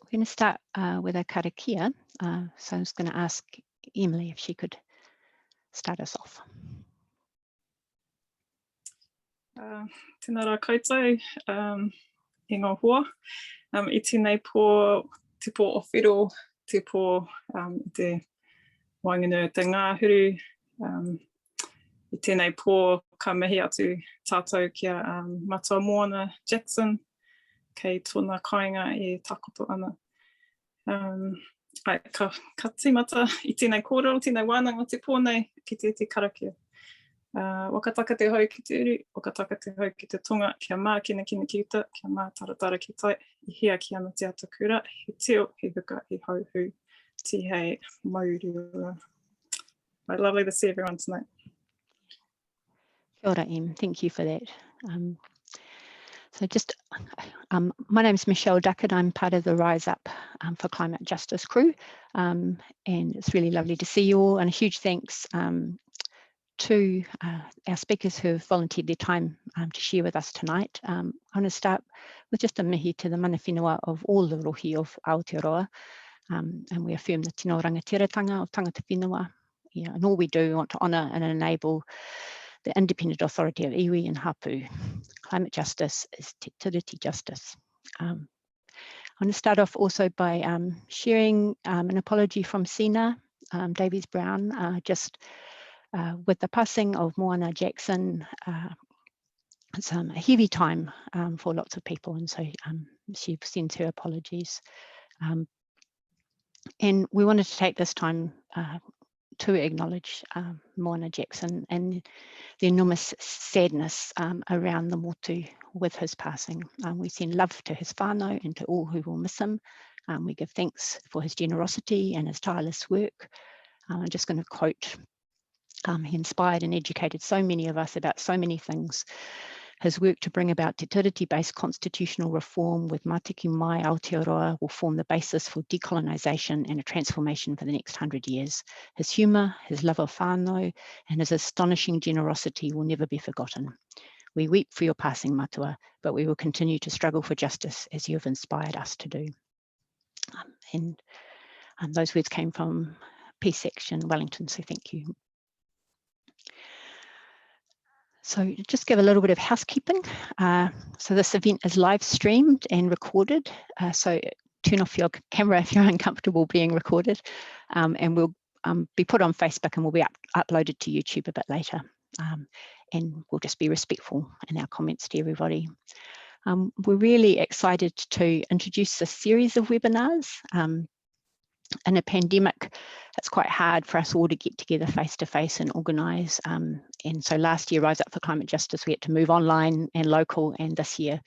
We're going to start with a karakia. So I was going to ask Emily if she could start us off. Tēnā rā koutou, e ngā hoa. I tēnei pō, te pō o whiro, te pō te wanginu te ngāhuru. I tēnei pō ka mihi atu tātou kia matua moana Jackson, kei tōna kāinga e takoto ana. Ka tīmata i tēnei kōrero, tēnei wānanga te pōnei ki te karakia. Wakataka te hau ki te uru, wakataka te hau ki te tonga, kia mā kina ki uta, kia mā taratara ki tai, I hea ki ana te atakura, he teo, he huka, he hauhu, ti hei maurua. Right, lovely to see everyone tonight. Kia ora, Em. Thank you for that. So just, my name is Michelle Duckett. I'm part of the Rise Up for Climate Justice crew, and it's really lovely to see you all, and a huge thanks to our speakers who have volunteered their time to share with us tonight. I'm going to start with just a mihi to the mana whenua of all the rohi of Aotearoa, and we affirm the tino rangatiratanga of tangata whenua, and all we do want to honour and enable the independent authority of iwi and hapu. Climate justice is te tiriti justice. I'm going to start off also by sharing an apology from Sina Davies Brown, just with the passing of Moana Jackson. It's a heavy time for lots of people, and so she sends her apologies. And we wanted to take this time to acknowledge Moana Jackson and the enormous sadness around the motu with his passing. We send love to his whānau and to all who will miss him. We give thanks for his generosity and his tireless work. I'm just going to quote, he inspired and educated so many of us about so many things. His work to bring about te tiriti-based constitutional reform with Mātiki Mai Aotearoa will form the basis for decolonisation and a transformation for the next 100 years. His humour, his love of whānau, and his astonishing generosity will never be forgotten. We weep for your passing, Matua, but we will continue to struggle for justice as you have inspired us to do. And those words came from Peace Action Wellington, so thank you. So just give a little bit of housekeeping. So this event is live streamed and recorded. So turn off your camera if you're uncomfortable being recorded, and we'll be put on Facebook and will be uploaded to YouTube a bit later. And we'll just be respectful in our comments to everybody. We're really excited to introduce this series of webinars. In a pandemic, it's quite hard for us all to get together face to face and organise. And so last year, Rise Up for Climate Justice, we had to move online and local. And this year,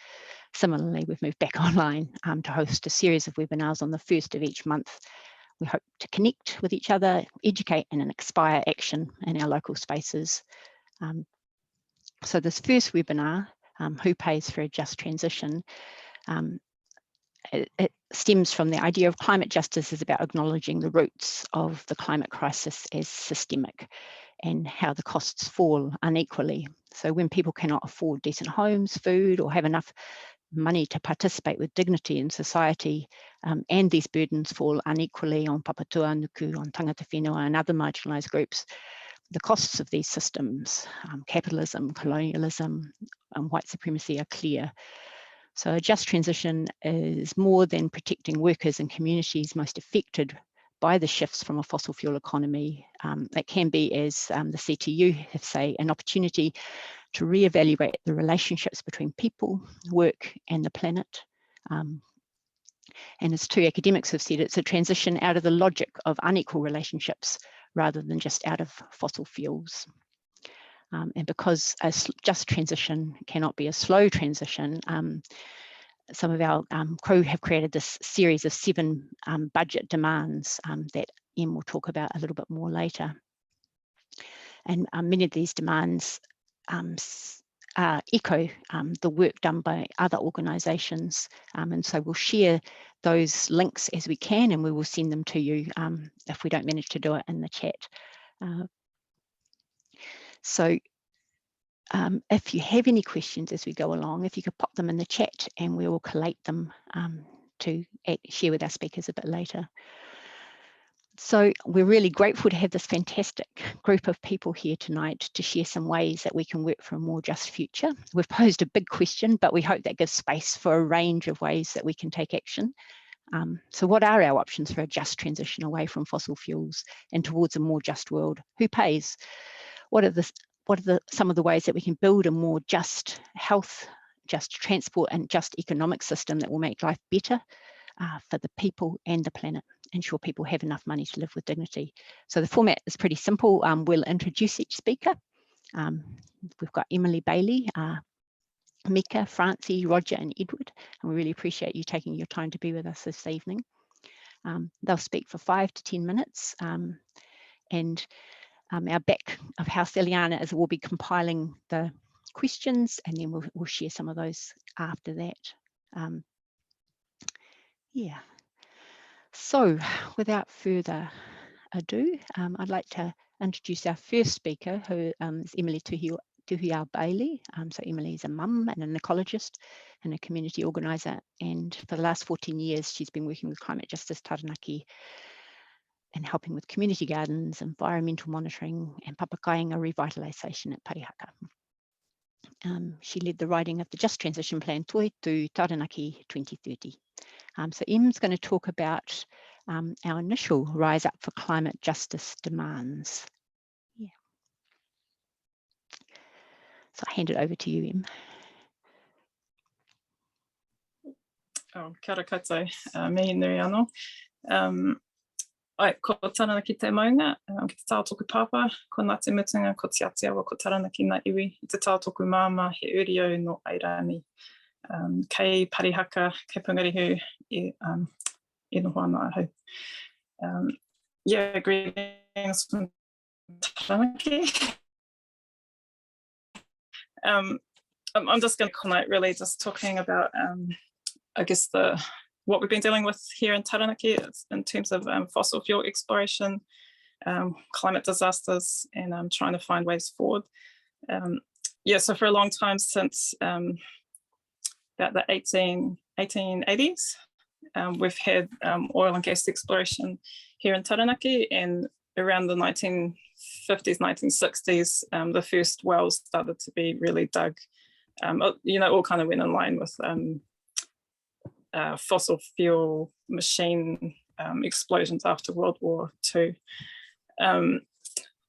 similarly, we've moved back online to host a series of webinars on the first of each month. We hope to connect with each other, educate and inspire action in our local spaces. So this first webinar, Who Pays for a Just Transition? It stems from the idea of climate justice is about acknowledging the roots of the climate crisis as systemic and how the costs fall unequally. So when people cannot afford decent homes, food, or have enough money to participate with dignity in society, and these burdens fall unequally on papatua, nuku, on tangata whenua and other marginalised groups, the costs of these systems, capitalism, colonialism, and white supremacy are clear. So a just transition is more than protecting workers and communities most affected by the shifts from a fossil fuel economy. It can be, as the CTU have say, an opportunity to reevaluate the relationships between people, work and the planet. And as two academics have said, it's a transition out of the logic of unequal relationships rather than just out of fossil fuels. And because a just transition cannot be a slow transition, some of our crew have created this series of 7 budget demands that Em will talk about a little bit more later. And many of these demands echo the work done by other organisations. And so we'll share those links as we can, and we will send them to you if we don't manage to do it in the chat. So if you have any questions as we go along, if you could pop them in the chat and we will collate them to share with our speakers a bit later. So we're really grateful to have this fantastic group of people here tonight to share some ways that we can work for a more just future. We've posed a big question, but we hope that gives space for a range of ways that we can take action. So what are our options for a just transition away from fossil fuels and towards a more just world? Who pays? What are some of the ways that we can build a more just health, just transport and just economic system that will make life better for the people and the planet, ensure people have enough money to live with dignity. So the format is pretty simple. We'll introduce each speaker. We've got Emily Bailey, Mika, Francie, Roger and Edward, and we really appreciate you taking your time to be with us this evening. They'll speak for 5 to 10 minutes, and our back of house, Eliana, is we'll be compiling the questions and then we'll share some of those after that. Yeah, so without further ado, I'd like to introduce our first speaker, who is Emily Tuhi-Ao Bailey. So Emily is a mum and an ecologist and a community organiser, and for the last 14 years she's been working with Climate Justice Taranaki and helping with community gardens, environmental monitoring and papakainga revitalisation at Parihaka. She led the writing of the Just Transition Plan Tuhi-Ao Taranaki 2030. So Em's going to talk about our initial Rise Up for Climate Justice demands. Yeah. So I hand it over to you, Em. Oh, kia ora koutou, mihi nui anō. Ai, ko Taranaki te maunga, ki te tau toku pāpā, ko nā te mutunga, ko te ati awa, ko Taranaki nā iwi, i te tau toku māma, he uriau no Airani. Kei Parihaka, kei Pungarihu, i noho ana ahau. Yeah, greetings from Taranaki. I'm just going to comment really just talking about, I guess, what we've been dealing with here in Taranaki in terms of fossil fuel exploration, climate disasters, and trying to find ways forward. Yeah, so for a long time, since about the 1880s, we've had oil and gas exploration here in Taranaki, and around the 1950s, 1960s, the first wells started to be really dug. All kind of went in line with fossil fuel machine explosions after World War II.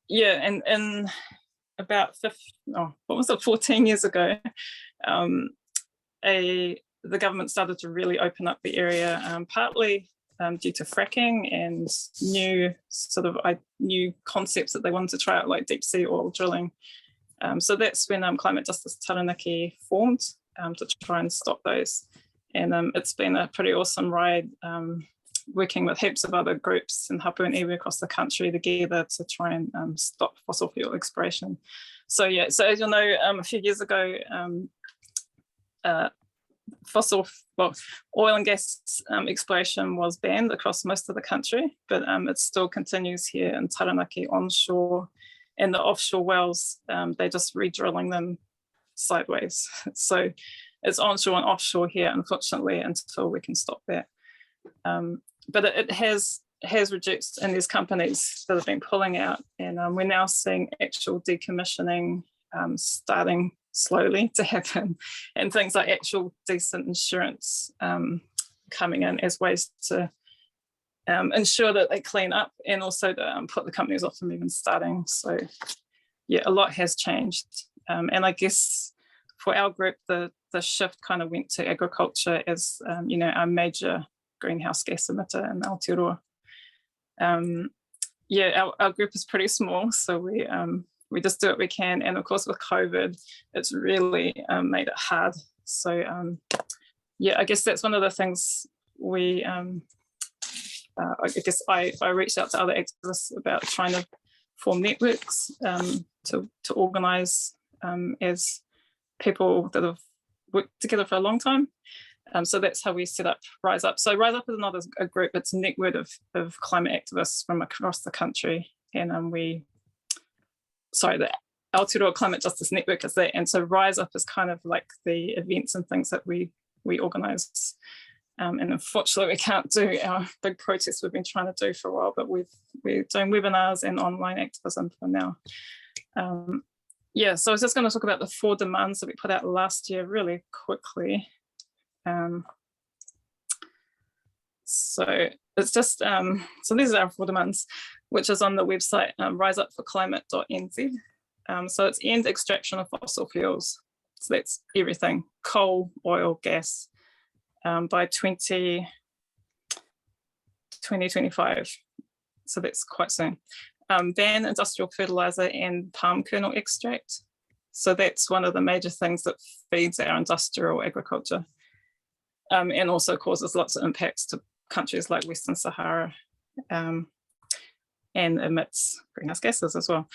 Yeah, and about 14 years ago, the government started to really open up the area, partly due to fracking and new concepts that they wanted to try out, like deep sea oil drilling. So that's when Climate Justice Taranaki formed to try and stop those. And it's been a pretty awesome ride, working with heaps of other groups and hapu and iwi across the country together to try and stop fossil fuel exploration. So yeah, so as you'll know, a few years ago, oil and gas exploration was banned across most of the country, but it still continues here in Taranaki onshore, and the offshore wells, they're just re-drilling them sideways. So it's onshore and offshore here, unfortunately, until we can stop that. But it has reduced, and there's companies that have been pulling out, and we're now seeing actual decommissioning starting slowly to happen, and things like actual decent insurance coming in as ways to ensure that they clean up, and also to put the companies off from even starting. So yeah, a lot has changed, and I guess for our group, the shift kind of went to agriculture as our major greenhouse gas emitter in Aotearoa. Yeah, our group is pretty small, so we just do what we can, and of course with COVID, it's really made it hard. So yeah, I guess that's one of the things we I guess I reached out to other activists about trying to form networks to organise as people that have worked together for a long time. So that's how we set up Rise Up. So Rise Up is not a group, it's a network of climate activists from across the country. And the Aotearoa Climate Justice Network is that. And so Rise Up is kind of like the events and things that we organise. And unfortunately, we can't do our big protests we've been trying to do for a while, but we're doing webinars and online activism for now. Yeah, so I was just going to talk about the 4 demands that we put out last year really quickly. So it's just, so these are our 4 demands, which is on the website riseupforclimate.nz. So it's end extraction of fossil fuels. So that's everything, coal, oil, gas, by 2025. So that's quite soon. Ban industrial fertilizer and palm kernel extract. So that's one of the major things that feeds our industrial agriculture, and also causes lots of impacts to countries like Western Sahara, and emits greenhouse gases as well.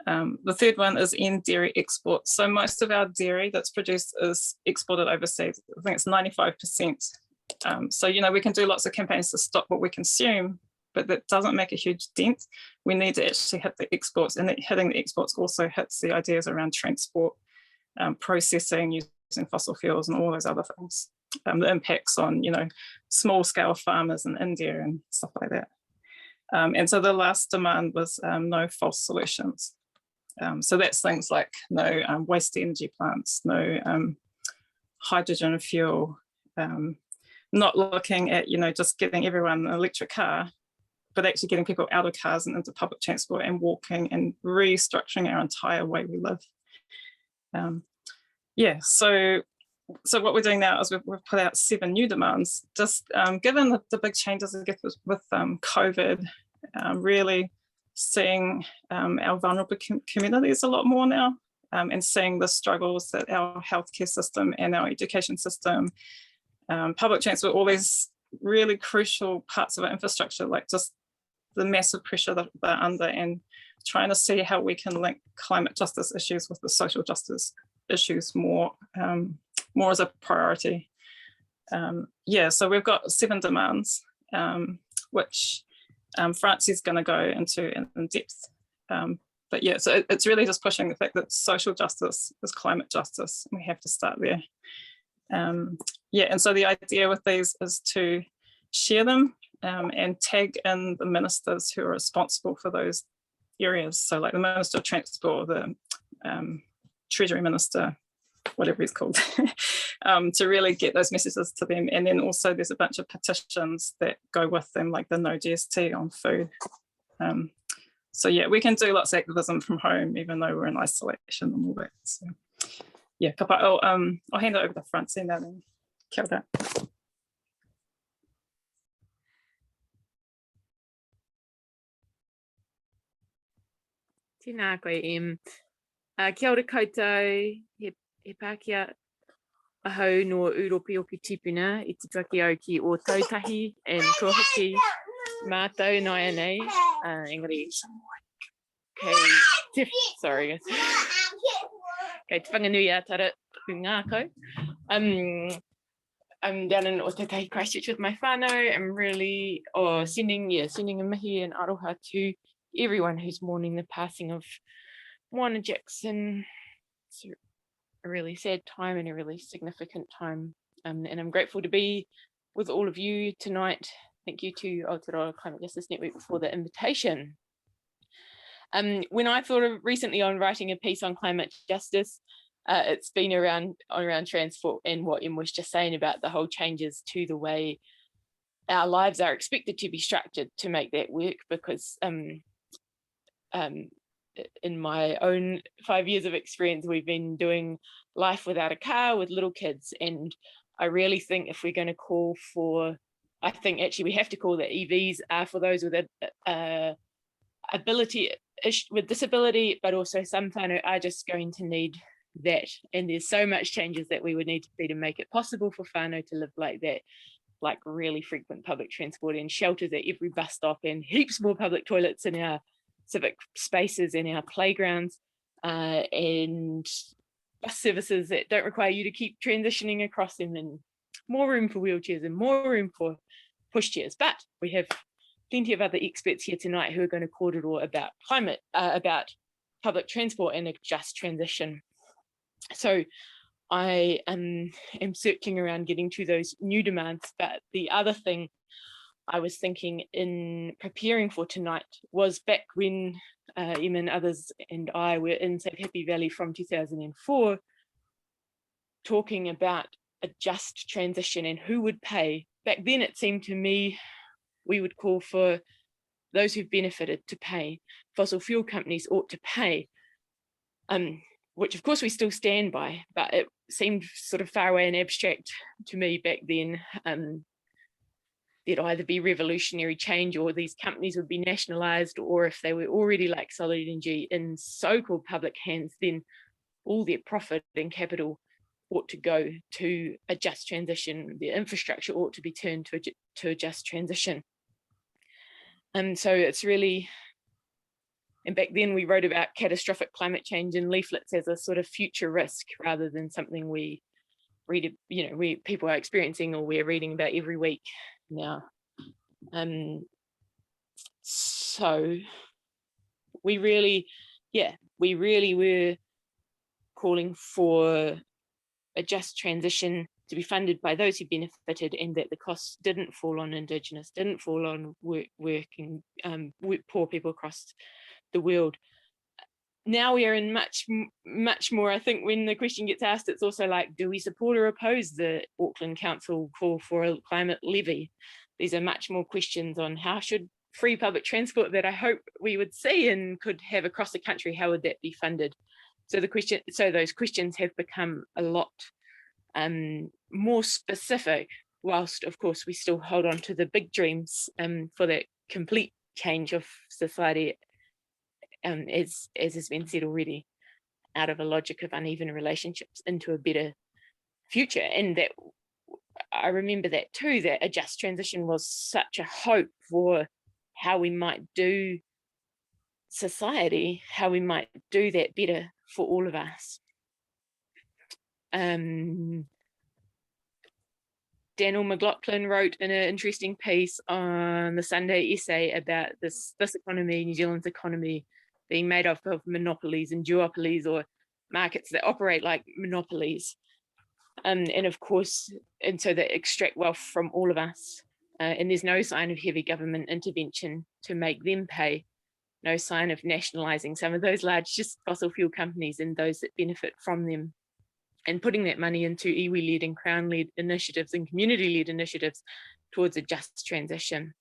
The third one is end dairy exports. So most of our dairy that's produced is exported overseas. I think it's 95%. So, you know, we can do lots of campaigns to stop what we consume, but that doesn't make a huge dent. We need to actually hit the exports, and hitting the exports also hits the ideas around transport, processing, using fossil fuels and all those other things. The impacts on, you know, small scale farmers in India and stuff like that. And so the last demand was no false solutions. So that's things like no waste energy plants, no hydrogen fuel, not looking at, you know, just getting everyone an electric car, but actually getting people out of cars and into public transport and walking and restructuring our entire way we live. Yeah, so what we're doing now is we've put out 7 new demands, just given the big changes I guess with COVID, really seeing our vulnerable communities a lot more now, and seeing the struggles that our healthcare system and our education system, public transport, all these really crucial parts of our infrastructure, like just the massive pressure that they're under, and trying to see how we can link climate justice issues with the social justice issues more as a priority. Yeah, so we've got 7 demands, which Francie's going to go into in depth. But yeah, so it's really just pushing the fact that social justice is climate justice, and we have to start there. Yeah, and so the idea with these is to share them and tag in the ministers who are responsible for those areas. So like the Minister of Transport, the Treasury Minister, whatever he's called, to really get those messages to them. And then also there's a bunch of petitions that go with them, like the No GST on food. So yeah, we can do lots of activism from home, even though we're in isolation and all that. So yeah, I'll hand it over to Francie now then. Kia ora. Tēnā koe, kia ora koutou, he Pākehā ahau no Ūropi o ki tipuna, I te Tuhi-Ao ki o tautahi, and ko hoki mātou nai anei, engari, kei sorry, kei te whanganui a tara ku ngākau. I'm down in Ōtautahi Christchurch with my whānau. I'm really sending a mihi and aroha to everyone who's mourning the passing of Moana Jackson. It's a really sad time and a really significant time. And I'm grateful to be with all of you tonight. Thank you to Aotearoa Climate Justice Network for the invitation. When I thought of recently on writing a piece on climate justice, it's been around transport and what Em was just saying about the whole changes to the way our lives are expected to be structured to make that work, because in my own 5 years of experience, we've been doing life without a car with little kids. And I really think if we're going to call for, I think actually we have to call that EVs are for those with with disability, but also some whānau are just going to need that. And there's so much changes that we would need to be to make it possible for whānau to live like that, like really frequent public transport and shelters at every bus stop and heaps more public toilets in our civic spaces and our playgrounds, and bus services that don't require you to keep transitioning across them, and more room for wheelchairs and more room for pushchairs. But we have plenty of other experts here tonight who are going to kōrero about climate, about public transport and a just transition. So I am circling around getting to those new demands. But the other thing I was thinking in preparing for tonight was back when Emma and others and I were in St. Happy Valley from 2004, talking about a just transition and who would pay. Back then it seemed to me we would call for those who've benefited to pay. Fossil fuel companies ought to pay, which of course we still stand by, but it seemed sort of far away and abstract to me back then. There'd either be revolutionary change or these companies would be nationalized, or if they were already like Solid Energy in so-called public hands, then all their profit and capital ought to go to a just transition. The infrastructure ought to be turned to a just transition. And so it's really, and back then we wrote about catastrophic climate change in leaflets as a sort of future risk rather than something we read, people are experiencing or we're reading about every week now. So we really were calling for a just transition to be funded by those who benefited, and that the costs didn't fall on Indigenous, didn't fall on working poor people across the world. Now we are in much more, I think when the question gets asked, it's also like, do we support or oppose the Auckland Council call for a climate levy? These are much more questions on how should free public transport that I hope we would see and could have across the country, how would that be funded? So those questions have become a lot more specific, whilst of course we still hold on to the big dreams for that complete change of society, as has been said already, out of a logic of uneven relationships into a better future. And that I remember that too, that a just transition was such a hope for how we might do society, how we might do that better for all of us. Daniel McLaughlin wrote an interesting piece on the Sunday Essay about this economy, New Zealand's economy, being made up of monopolies and duopolies, or markets that operate like monopolies. And of course, and so they extract wealth from all of us. And there's no sign of heavy government intervention to make them pay, no sign of nationalising some of those large fossil fuel companies and those that benefit from them, and putting that money into iwi-led and Crown-led initiatives and community-led initiatives towards a just transition.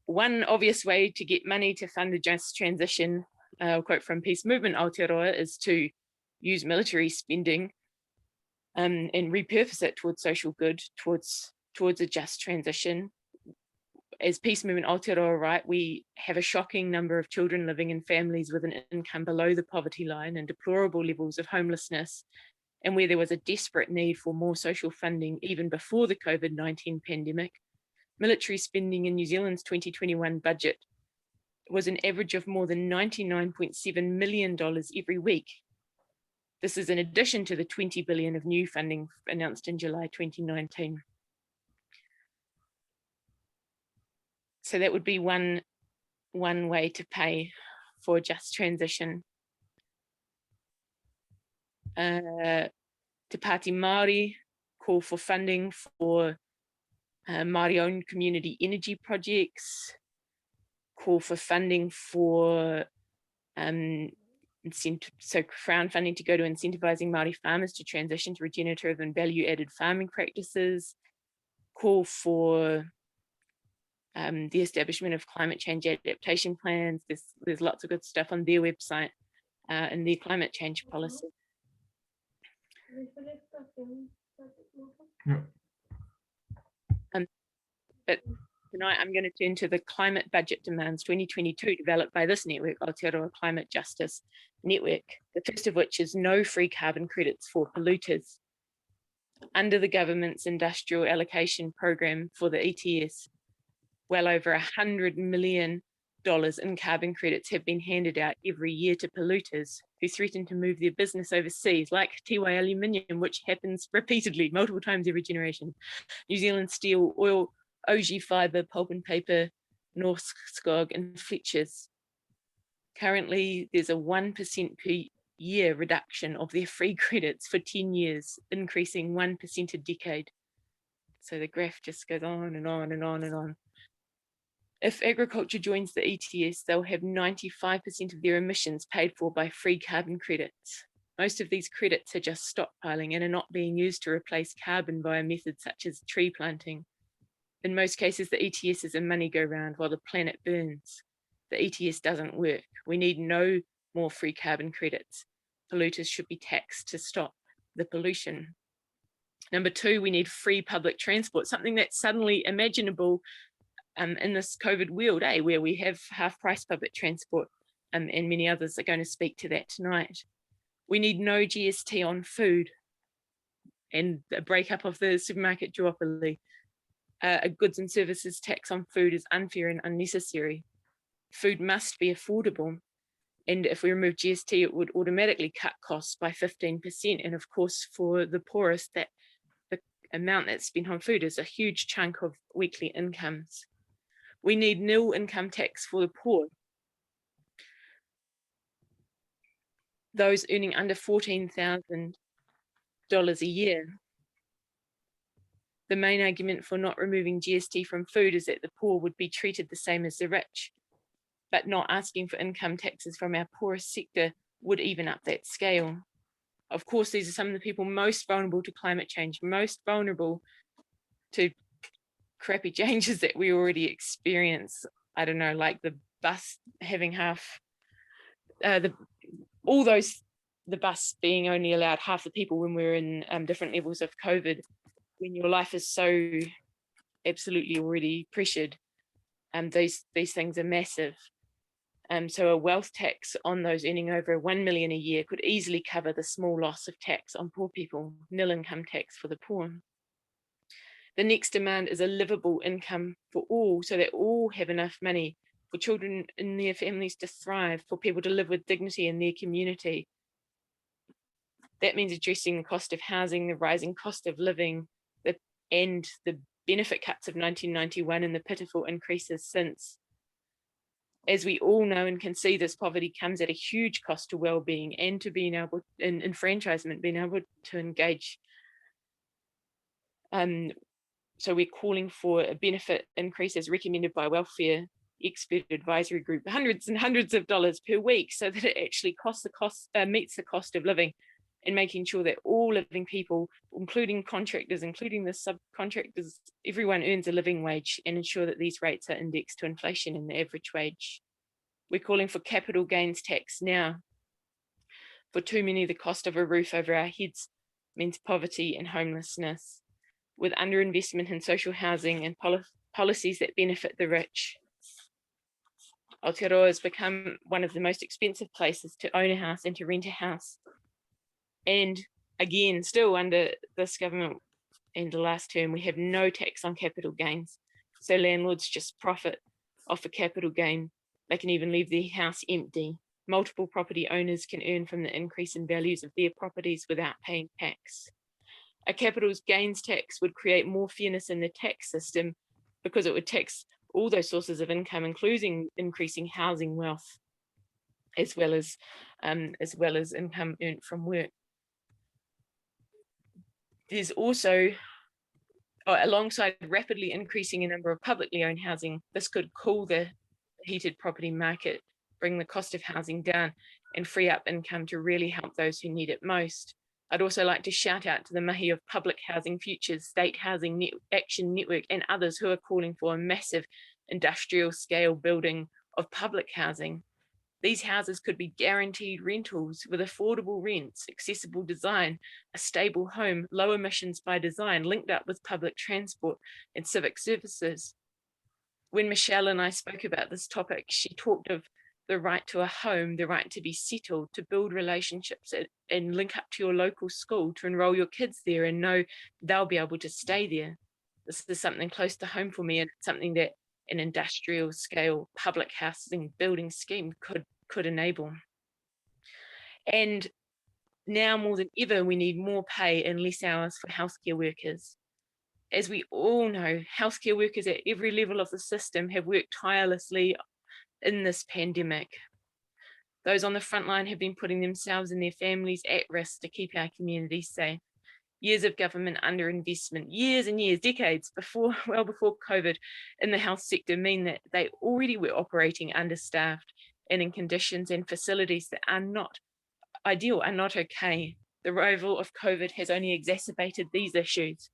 One obvious way to get money to fund a just transition, I'll quote from Peace Movement Aotearoa, is to use military spending and repurpose it towards social good, towards a just transition. As Peace Movement Aotearoa write, we have a shocking number of children living in families with an income below the poverty line and deplorable levels of homelessness, and where there was a desperate need for more social funding even before the COVID-19 pandemic. Military spending in New Zealand's 2021 budget was an average of more than $99.7 million every week. This is in addition to the $20 billion of new funding announced in July 2019. So that would be one way to pay for just transition. Te Pāti Māori call for funding for Māori-owned community energy projects, call for funding for Crown funding to go to incentivising Māori farmers to transition to regenerative and value-added farming practices, call for the establishment of climate change adaptation plans. There's lots of good stuff on their website and their climate change policy. Yeah. But tonight I'm going to turn to the climate budget demands 2022 developed by this network, Aotearoa Climate Justice Network, the first of which is no free carbon credits for polluters. Under the government's industrial allocation program for the ETS, well over $100 million in carbon credits have been handed out every year to polluters who threaten to move their business overseas, like Tiwai Aluminium, which happens repeatedly, multiple times every generation, New Zealand Steel, Oil, OG Fibre, Pulp and Paper, Norsk Skog and Fletchers. Currently, there's a 1% per year reduction of their free credits for 10 years, increasing 1% a decade. So the graph just goes on and on and on and on. If agriculture joins the ETS, they'll have 95% of their emissions paid for by free carbon credits. Most of these credits are just stockpiling and are not being used to replace carbon via methods such as tree planting. In most cases, the ETS is a money go round while the planet burns. The ETS doesn't work. We need no more free carbon credits. Polluters should be taxed to stop the pollution. Number two, we need free public transport, something that's suddenly imaginable in this COVID world, where we have half-price public transport, and many others are going to speak to that tonight. We need no GST on food and a breakup of the supermarket duopoly. A goods and services tax on food is unfair and unnecessary. Food must be affordable. And if we remove GST, it would automatically cut costs by 15%. And of course, for the poorest, that the amount that's spent on food is a huge chunk of weekly incomes. We need nil income tax for the poor. Those earning under $14,000 a year. The main argument for not removing GST from food is that the poor would be treated the same as the rich, but not asking for income taxes from our poorest sector would even up that scale. Of course, these are some of the people most vulnerable to climate change, most vulnerable to crappy changes that we already experience. I don't know, like the bus having half, the bus being only allowed half the people when we're in different levels of COVID, when your life is so absolutely already pressured. These things are massive. So a wealth tax on those earning over 1 million a year could easily cover the small loss of tax on poor people, nil income tax for the poor. The next demand is a livable income for all, so that all have enough money for children and their families to thrive, for people to live with dignity in their community. That means addressing the cost of housing, the rising cost of living, and the benefit cuts of 1991 and the pitiful increases since. As we all know and can see, this poverty comes at a huge cost to well-being and to being able, in enfranchisement, being able to engage. So we're calling for a benefit increase as recommended by Welfare Expert Advisory Group, hundreds and hundreds of dollars per week, so that it actually meets the cost of living, and making sure that all living people, including contractors, including the subcontractors, everyone earns a living wage, and ensure that these rates are indexed to inflation and the average wage. We're calling for capital gains tax now. For too many, the cost of a roof over our heads means poverty and homelessness. With underinvestment in social housing and policies that benefit the rich, Aotearoa has become one of the most expensive places to own a house and to rent a house. And again, still under this government and the last term, we have no tax on capital gains. So landlords just profit off a capital gain. They can even leave their house empty. Multiple property owners can earn from the increase in values of their properties without paying tax. A capital gains tax would create more fairness in the tax system, because it would tax all those sources of income, including increasing housing wealth, as well as income earned from work. There's also, alongside rapidly increasing a number of publicly owned housing, this could cool the heated property market, bring the cost of housing down, and free up income to really help those who need it most. I'd also like to shout out to the mahi of Public Housing Futures, State Housing Action Network, and others who are calling for a massive industrial scale building of public housing. These houses could be guaranteed rentals with affordable rents, accessible design, a stable home, low emissions by design, linked up with public transport and civic services. When Michelle and I spoke about this topic, she talked of the right to a home, the right to be settled, to build relationships and link up to your local school, to enroll your kids there and know they'll be able to stay there. This is something close to home for me, and it's something that an industrial scale public housing building scheme could enable. And now more than ever, we need more pay and less hours for healthcare workers. As we all know, healthcare workers at every level of the system have worked tirelessly in this pandemic. Those on the front line have been putting themselves and their families at risk to keep our communities safe. Years of government underinvestment, years and years, decades before, well before COVID in the health sector mean that they already were operating understaffed and in conditions and facilities that are not ideal, are not okay. The arrival of COVID has only exacerbated these issues.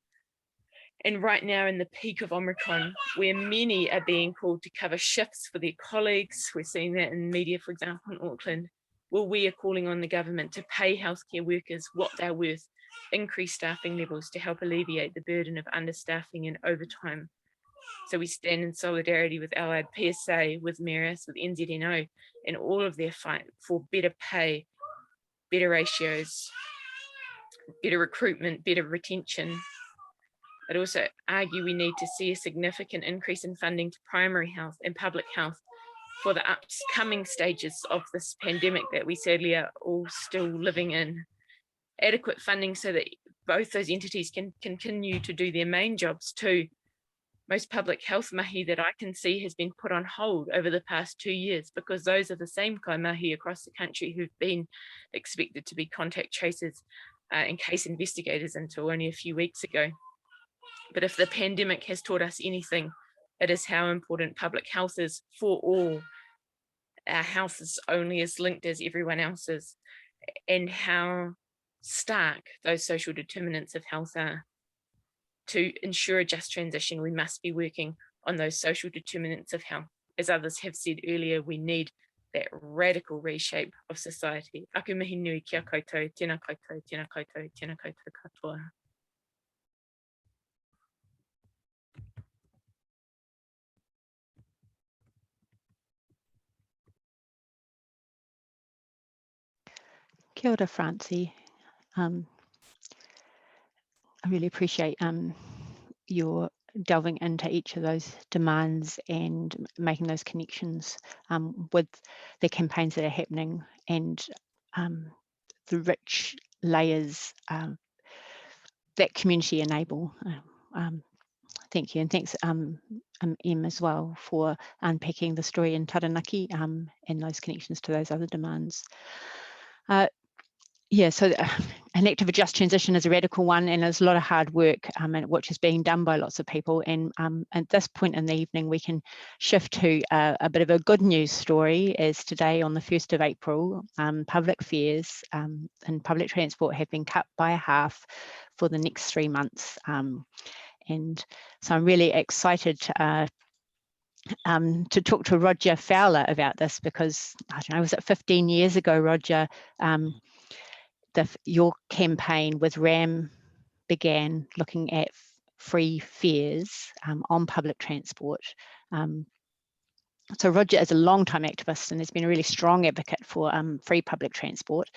And right now in the peak of Omicron, where many are being called to cover shifts for their colleagues, we're seeing that in media, for example, in Auckland, well, we are calling on the government to pay healthcare workers what they're worth, increase staffing levels to help alleviate the burden of understaffing and overtime. So we stand in solidarity with Allied PSA, with Maris, with NZNO, and all of their fight for better pay, better ratios, better recruitment, better retention. I'd also argue we need to see a significant increase in funding to primary health and public health for the upcoming stages of this pandemic that we sadly are all still living in. Adequate funding so that both those entities can continue to do their main jobs too. Most public health mahi that I can see has been put on hold over the past 2 years because those are the same kai mahi across the country who've been expected to be contact tracers and case investigators until only a few weeks ago. But if the pandemic has taught us anything, it is how important public health is for all. Our health is only as linked as everyone else's, and how stark those social determinants of health are. To ensure a just transition, we must be working on those social determinants of health. As others have said earlier, we need that radical reshape of society. Aku mihi nui kia koutou, tēnā koutou, tēnā koutou, tēnā koutou katoa. Kia ora, Francie. I really appreciate your delving into each of those demands and making those connections with the campaigns that are happening and the rich layers that community enable. Thank you, and thanks Em as well for unpacking the story in Taranaki and those connections to those other demands. Yeah, so an act of a just transition is a radical one, and there's a lot of hard work which is being done by lots of people. And at this point in the evening, we can shift to a bit of a good news story, as today on the 1st of April, public fares and public transport have been cut by half for the next 3 months. And so I'm really excited to talk to Roger Fowler about this, because I don't know, was it 15 years ago, Roger, your campaign with RAM began looking at free fares on public transport. So Roger is a long-time activist and has been a really strong advocate for free public transport.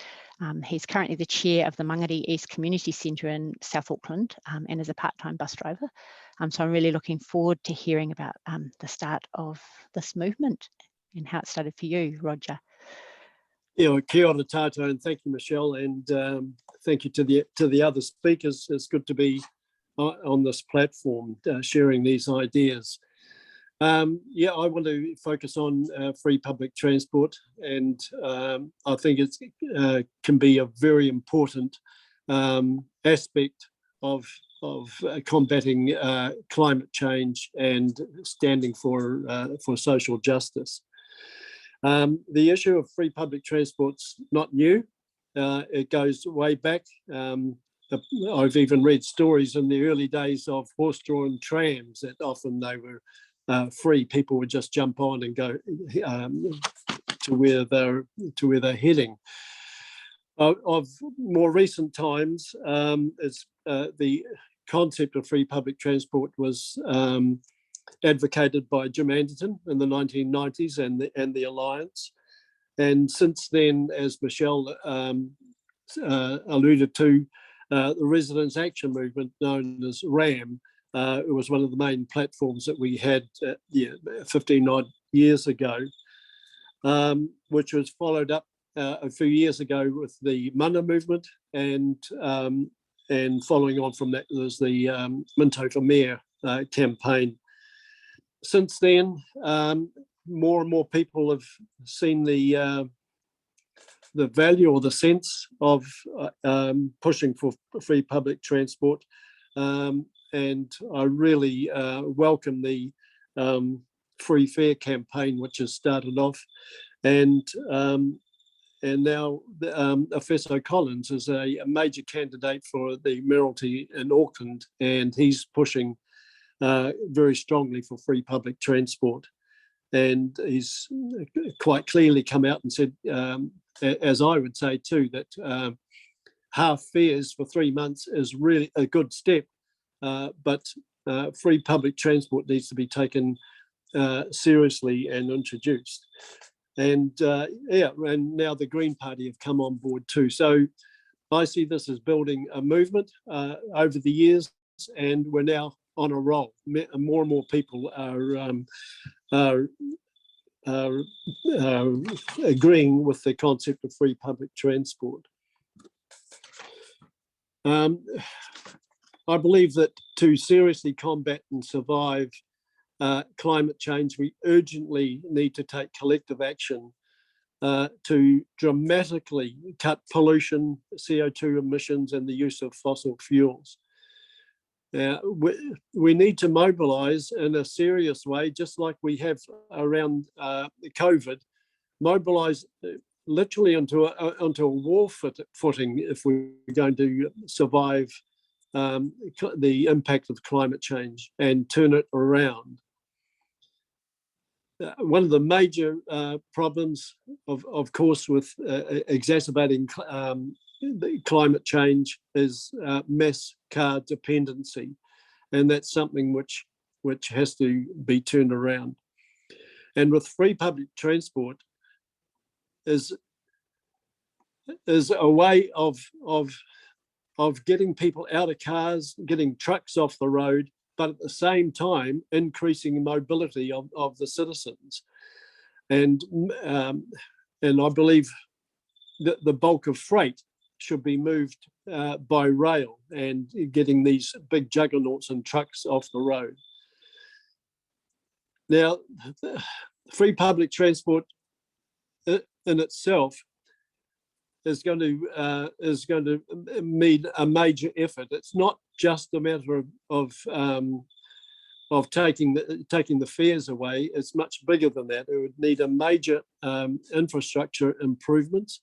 He's currently the chair of the Mangere East Community Centre in South Auckland and is a part-time bus driver. So I'm really looking forward to hearing about the start of this movement and how it started for you, Roger. Yeah, kia ora tātou, and thank you, Michelle, and thank you to the other speakers. It's good to be on this platform sharing these ideas. Yeah, I want to focus on free public transport, and I think it can be a very important aspect of combating climate change and standing for social justice. The issue of free public transport's not new. It goes way back. I've even read stories in the early days of horse-drawn trams that often they were free. People would just jump on and go to where they're heading. Of more recent times, the concept of free public transport was advocated by Jim Anderton in the 1990s and the Alliance. And since then, as Michelle alluded to, the Residents' Action Movement, known as RAM, it was one of the main platforms that we had 15 odd years ago, which was followed up a few years ago with the Mana movement, and following on from that was the Minto for Mayor campaign. Since then, more and more people have seen the the value or the sense of pushing for free public transport, and I really welcome the free fare campaign which has started off, and now Efeso Collins is a major candidate for the Mayoralty in Auckland, and he's pushing very strongly for free public transport. And he's quite clearly come out and said, as I would say too, that half fares for 3 months is really a good step, but free public transport needs to be taken seriously and introduced. And and now the Green Party have come on board too. So I see this as building a movement over the years, and we're now on a roll. More and more people are agreeing with the concept of free public transport. I believe that to seriously combat and survive climate change, we urgently need to take collective action to dramatically cut pollution, CO2 emissions, and the use of fossil fuels. We need to mobilise in a serious way, just like we have around COVID, mobilise literally onto a war footing if we're going to survive the impact of climate change and turn it around. One of the major problems, of course, with exacerbating the climate change is mass car dependency, and that's something which has to be turned around. And with free public transport is a way of getting people out of cars, getting trucks off the road, but at the same time increasing mobility of the citizens. And I believe that the bulk of freight should be moved by rail and getting these big juggernauts and trucks off the road. Now, free public transport in itself is going to mean a major effort. It's not just a matter of taking the fares away. It's much bigger than that. It would need a major infrastructure improvements.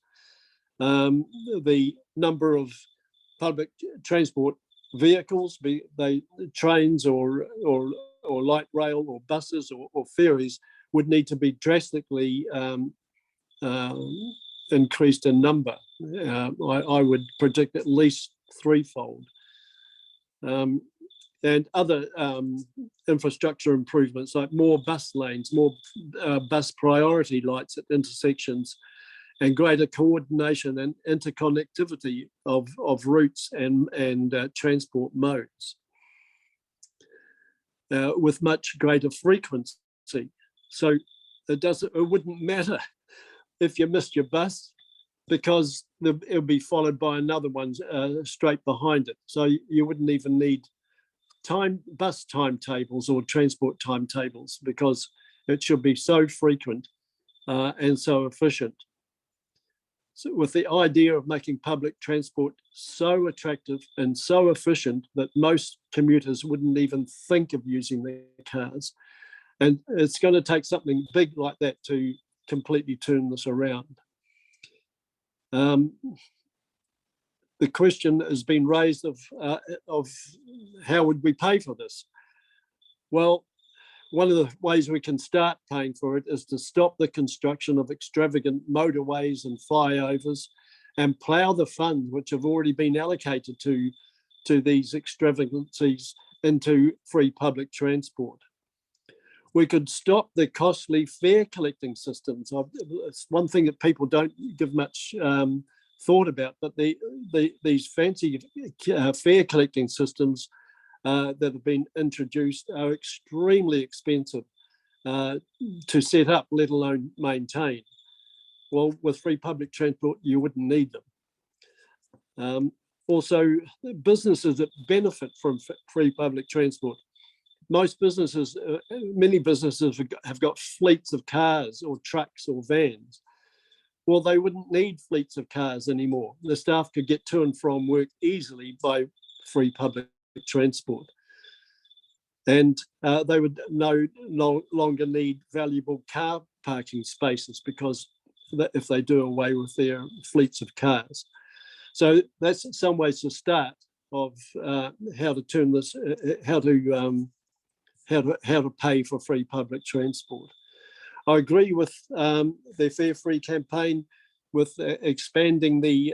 The number of public transport vehicles, be they trains or light rail or buses or ferries, would need to be drastically increased in number. I would predict at least threefold. And other infrastructure improvements like more bus lanes, more bus priority lights at intersections, and greater coordination and interconnectivity of routes and transport modes with much greater frequency. So it wouldn't matter if you missed your bus, because it'll be followed by another one straight behind it. So you wouldn't even need bus timetables or transport timetables, because it should be so frequent and so efficient. So with the idea of making public transport so attractive and so efficient that most commuters wouldn't even think of using their cars. And it's going to take something big like that to completely turn this around. The question has been raised of how would we pay for this? Well, one of the ways we can start paying for it is to stop the construction of extravagant motorways and flyovers and plough the funds which have already been allocated to these extravagancies into free public transport. We could stop the costly fare collecting systems. It's one thing that people don't give much thought about, but these fancy fare collecting systems that have been introduced are extremely expensive to set up, let alone maintain. Well, with free public transport, you wouldn't need them. Also, businesses that benefit from free public transport. Most businesses, many businesses have got fleets of cars or trucks or vans. well, they wouldn't need fleets of cars anymore. The staff could get to and from work easily by free public transport. And they would no longer need valuable car parking spaces, because if they do away with their fleets of cars. So that's in some ways the start of how to turn this, how to pay for free public transport. I agree with the Fair Free campaign with expanding the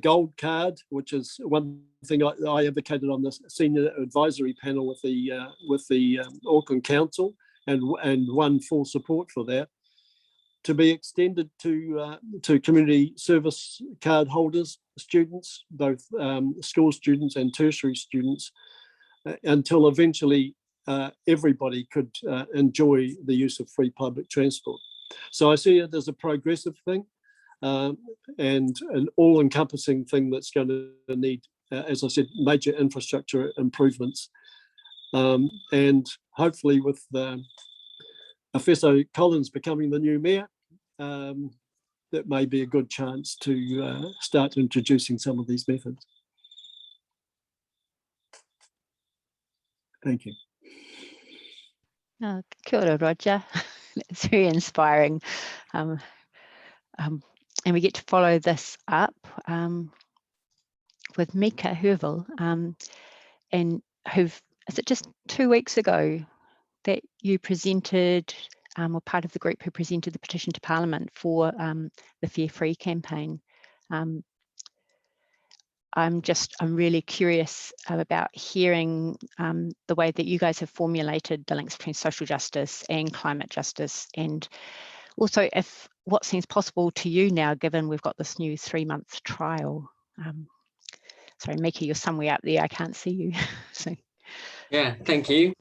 gold card, which is one thing I advocated on the senior advisory panel with the Auckland Council, and won full support for that, to be extended to community service card holders, students, both school students and tertiary students, until eventually everybody could enjoy the use of free public transport. So I see it as a progressive thing, and an all-encompassing thing that's going to need, as I said, major infrastructure improvements. And hopefully with Afeso Collins becoming the new mayor, that may be a good chance to start introducing some of these methods. Thank you. Oh, kia ora, Roger. It's very inspiring. And we get to follow this up with Mika Hervel, and is it just 2 weeks ago that you presented, or part of the group who presented the petition to Parliament for the Fair Free campaign. I'm really curious about hearing the way that you guys have formulated the links between social justice and climate justice, and also if what seems possible to you now, given we've got this new 3-month trial. Sorry, Mika, you're somewhere up there, I can't see you. So. Yeah, thank you.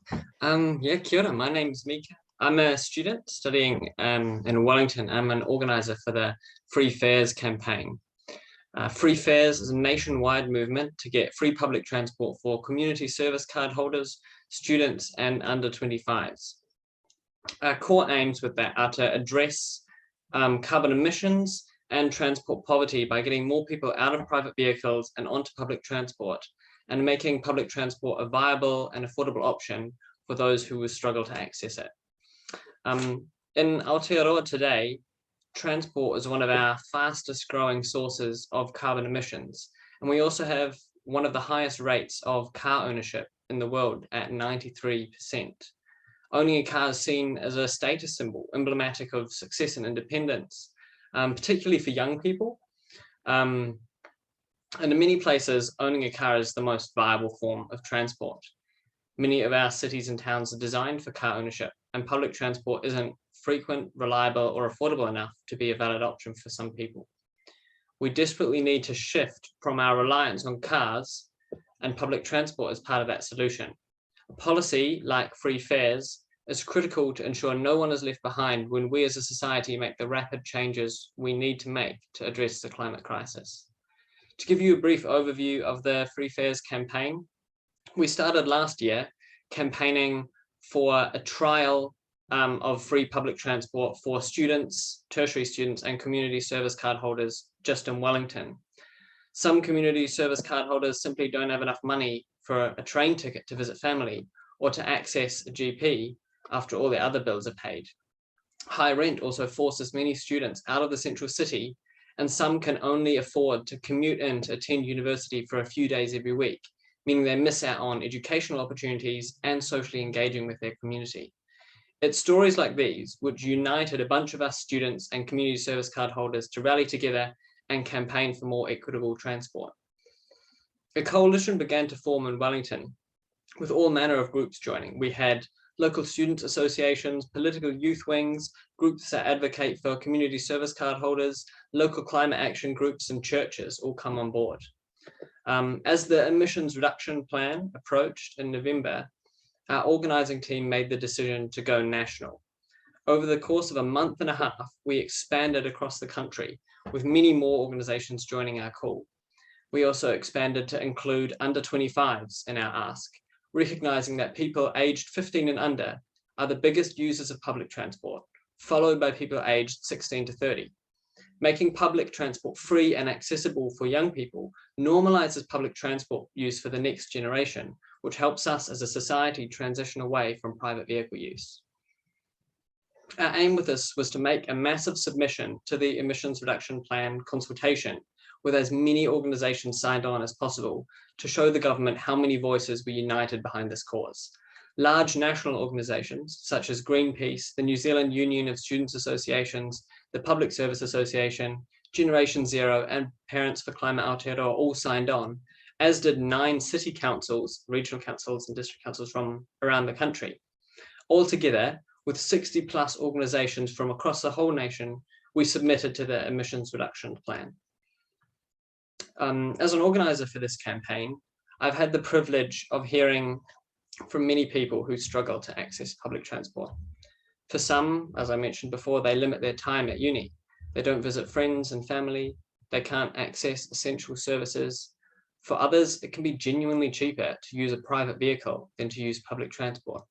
Yeah, kia ora, my name's Mika. I'm a student studying in Wellington. I'm an organizer for the Free Fares campaign. Free Fares is a nationwide movement to get free public transport for community service card holders, students, and under 25s. Our core aims with that are to address carbon emissions and transport poverty by getting more people out of private vehicles and onto public transport, and making public transport a viable and affordable option for those who will struggle to access it. In Aotearoa today, transport is one of our fastest growing sources of carbon emissions. And we also have one of the highest rates of car ownership in the world at 93%. Owning a car is seen as a status symbol, emblematic of success and independence, particularly for young people. And in many places, owning a car is the most viable form of transport. Many of our cities and towns are designed for car ownership, and public transport isn't frequent, reliable, or affordable enough to be a valid option for some people. We desperately need to shift from our reliance on cars, and public transport is part of that solution. A policy like free fares is critical to ensure no one is left behind when we as a society make the rapid changes we need to make to address the climate crisis. To give you a brief overview of the Free Fares campaign, we started last year campaigning for a trial of free public transport for students, tertiary students, and community service card holders just in Wellington. Some community service card holders simply don't have enough money for a train ticket to visit family or to access a GP after all their other bills are paid. High rent also forces many students out of the central city, and some can only afford to commute in to attend university for a few days every week, meaning they miss out on educational opportunities and socially engaging with their community. It's stories like these which united a bunch of us students and community service card holders to rally together and campaign for more equitable transport. A coalition began to form in Wellington, with all manner of groups joining. We had local student associations, political youth wings, groups that advocate for community service card holders, local climate action groups, and churches all come on board. As the emissions reduction plan approached in November, our organising team made the decision to go national. Over the course of a month and a half, we expanded across the country, with many more organisations joining our call. We also expanded to include under 25s in our ask, recognising that people aged 15 and under are the biggest users of public transport, followed by people aged 16 to 30. Making public transport free and accessible for young people normalizes public transport use for the next generation, which helps us as a society transition away from private vehicle use. Our aim with this was to make a massive submission to the emissions reduction plan consultation with as many organizations signed on as possible to show the government how many voices were united behind this cause. Large national organizations such as Greenpeace, the New Zealand Union of Students Associations, the Public Service Association, Generation Zero, and Parents for Climate Aotearoa all signed on, as did 9 city councils, regional councils, and district councils from around the country. Altogether, with 60+ organizations from across the whole nation, we submitted to the emissions reduction plan. As an organizer for this campaign, I've had the privilege of hearing from many people who struggle to access public transport. For some, as I mentioned before, they limit their time at uni. They don't visit friends and family. They can't access essential services. For others, it can be genuinely cheaper to use a private vehicle than to use public transport.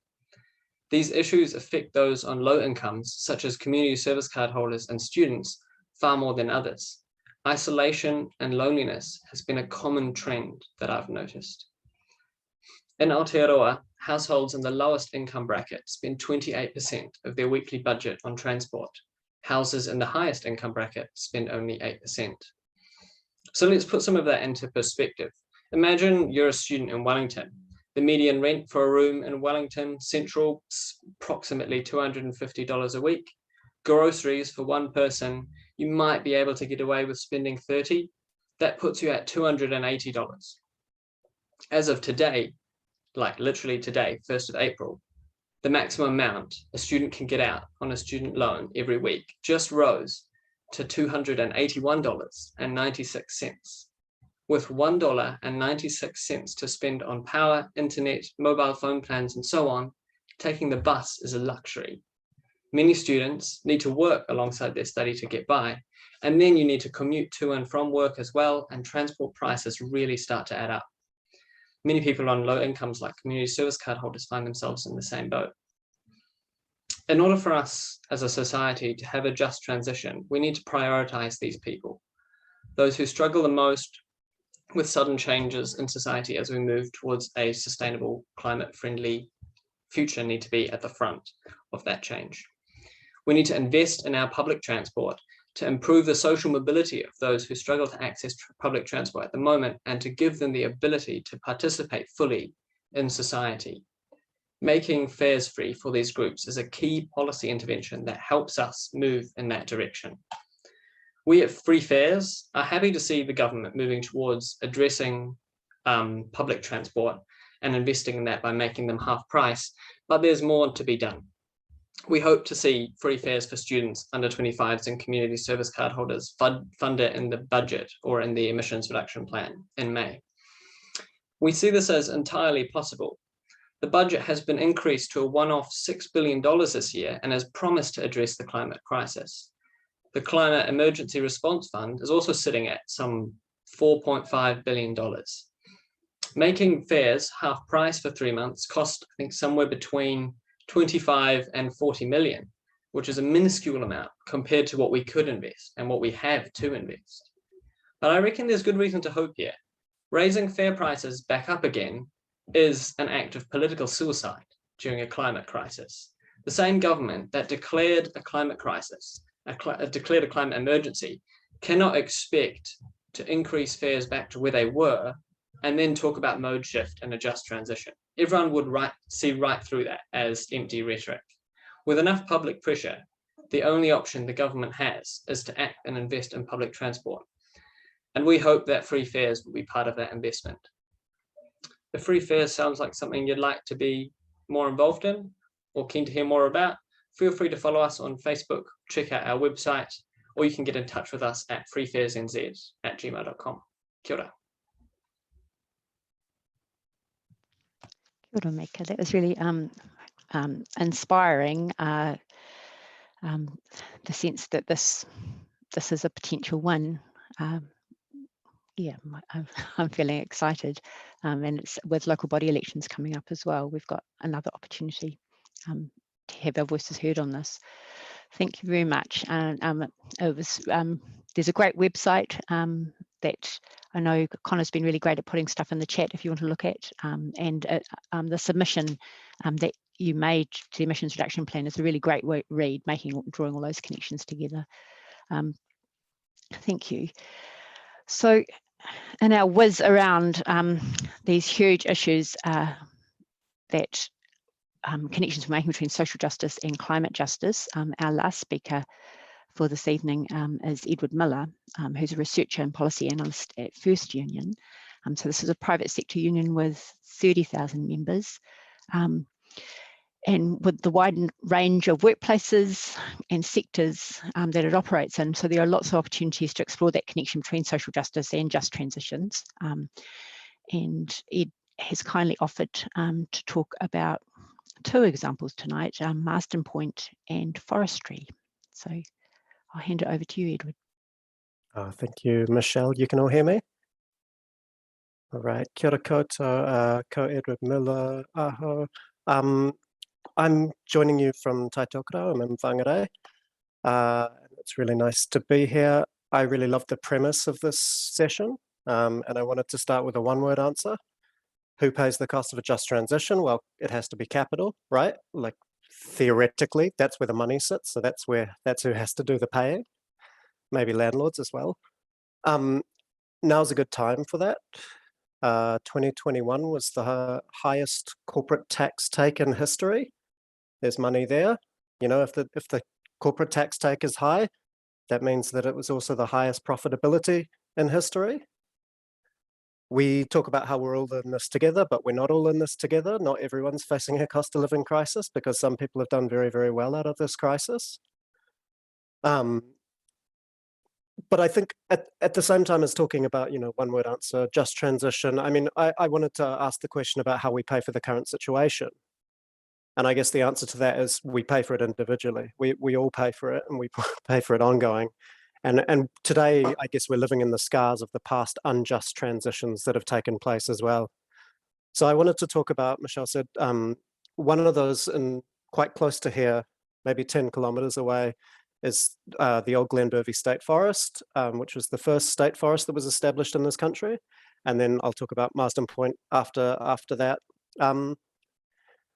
These issues affect those on low incomes, such as community service card holders and students, far more than others. Isolation and loneliness has been a common trend that I've noticed. In Aotearoa, households in the lowest income bracket spend 28% of their weekly budget on transport. Houses in the highest income bracket spend only 8%. So let's put some of that into perspective. Imagine you're a student in Wellington. The median rent for a room in Wellington Central is approximately $250 a week. Groceries for one person, you might be able to get away with spending $30. That puts you at $280. As of today, like literally today, 1st of April, the maximum amount a student can get out on a student loan every week just rose to $281.96. With $1.96 to spend on power, internet, mobile phone plans, and so on, taking the bus is a luxury. Many students need to work alongside their study to get by, and then you need to commute to and from work as well, and transport prices really start to add up. Many people on low incomes like community service card holders find themselves in the same boat. In order for us as a society to have a just transition, we need to prioritize these people. Those who struggle the most with sudden changes in society as we move towards a sustainable, climate-friendly future need to be at the front of that change. We need to invest in our public transport to improve the social mobility of those who struggle to access public transport at the moment and to give them the ability to participate fully in society. Making fares free for these groups is a key policy intervention that helps us move in that direction. We at Free Fares are happy to see the government moving towards addressing public transport and investing in that by making them half price, but there's more to be done. We hope to see free fares for students under 25s and community service card holders fund it in the budget or in the emissions reduction plan in May. We see this as entirely possible. The budget has been increased to a one-off $6 billion this year and has promised to address the climate crisis. The Climate Emergency Response Fund is also sitting at some $4.5 billion. Making fares half price for 3 months cost, I think, somewhere between 25 and 40 million, which is a minuscule amount compared to what we could invest and what we have to invest. But I reckon there's good reason to hope here. Raising fare prices back up again is an act of political suicide during a climate crisis. The same government that declared a climate crisis, declared a climate emergency, cannot expect to increase fares back to where they were and then talk about mode shift and a just transition. Everyone would see right through that as empty rhetoric. With enough public pressure, the only option the government has is to act and invest in public transport. And we hope that free fares will be part of that investment. If free fares sounds like something you'd like to be more involved in or keen to hear more about, feel free to follow us on Facebook, check out our website, or you can get in touch with us at freefaresnz@gmail.com. Kia ora. Kia ora, Mika. That was really inspiring. The sense that this is a potential win. Yeah, I'm feeling excited, and it's with local body elections coming up as well. We've got another opportunity to have our voices heard on this. Thank you very much. It was, there's a great website that I know Connor's been really great at putting stuff in the chat if you want to look at, and the submission that you made to the emissions reduction plan is a really great read, drawing all those connections together. Thank you. So in our whiz around these huge issues that connections we're making between social justice and climate justice, our last speaker for this evening is Edward Miller, who's a researcher and policy analyst at First Union. So this is a private sector union with 30,000 members. And with the wide range of workplaces and sectors that it operates in. So there are lots of opportunities to explore that connection between social justice and just transitions. And Ed has kindly offered to talk about two examples tonight, Marsden Point and forestry. So I'll hand it over to you, Edward. Thank you, Michelle. You can all hear me? All right. Kia ora koutou, ko Edward Miller, aho. I'm joining you from Taitokoro. I'm in Whangarei. It's really nice to be here. I really love the premise of this session, and I wanted to start with a one-word answer. Who pays the cost of a just transition? Well, it has to be capital, right? Like theoretically, that's where the money sits. So that's who has to do the paying. Maybe landlords as well. Now's a good time for that. 2021 was the highest corporate tax take in history. There's money there. You know, if the corporate tax take is high, that means that it was also the highest profitability in history. We talk about how we're all in this together, but we're not all in this together. Not everyone's facing a cost of living crisis because some people have done very, very well out of this crisis. But I think at the same time as talking about, you know, one word answer, just transition, I mean, I wanted to ask the question about how we pay for the current situation. And I guess the answer to that is we pay for it individually. We all pay for it and we pay for it ongoing. And today, I guess we're living in the scars of the past unjust transitions that have taken place as well. So I wanted to talk about, Michelle said, one of those quite close to here, maybe 10 kilometers away, is the old Glenbervie State Forest, which was the first state forest that was established in this country. And then I'll talk about Marsden Point after that.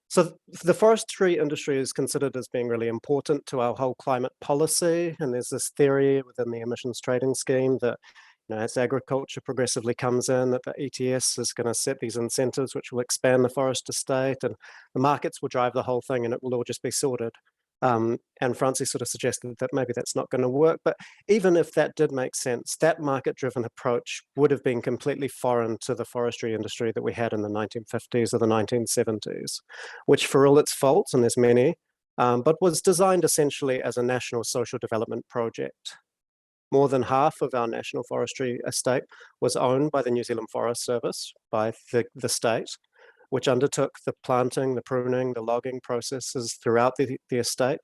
So the forestry industry is considered as being really important to our whole climate policy. And there's this theory within the emissions trading scheme that, you know, as agriculture progressively comes in, that the ETS is going to set these incentives which will expand the forest estate, and the markets will drive the whole thing and it will all just be sorted. And Francie sort of suggested that maybe that's not going to work. But even if that did make sense, that market-driven approach would have been completely foreign to the forestry industry that we had in the 1950s or the 1970s, which for all its faults, and there's many, but was designed essentially as a national social development project. More than half of our national forestry estate was owned by the New Zealand Forest Service, by the state, which undertook the planting, the pruning, the logging processes throughout the estate.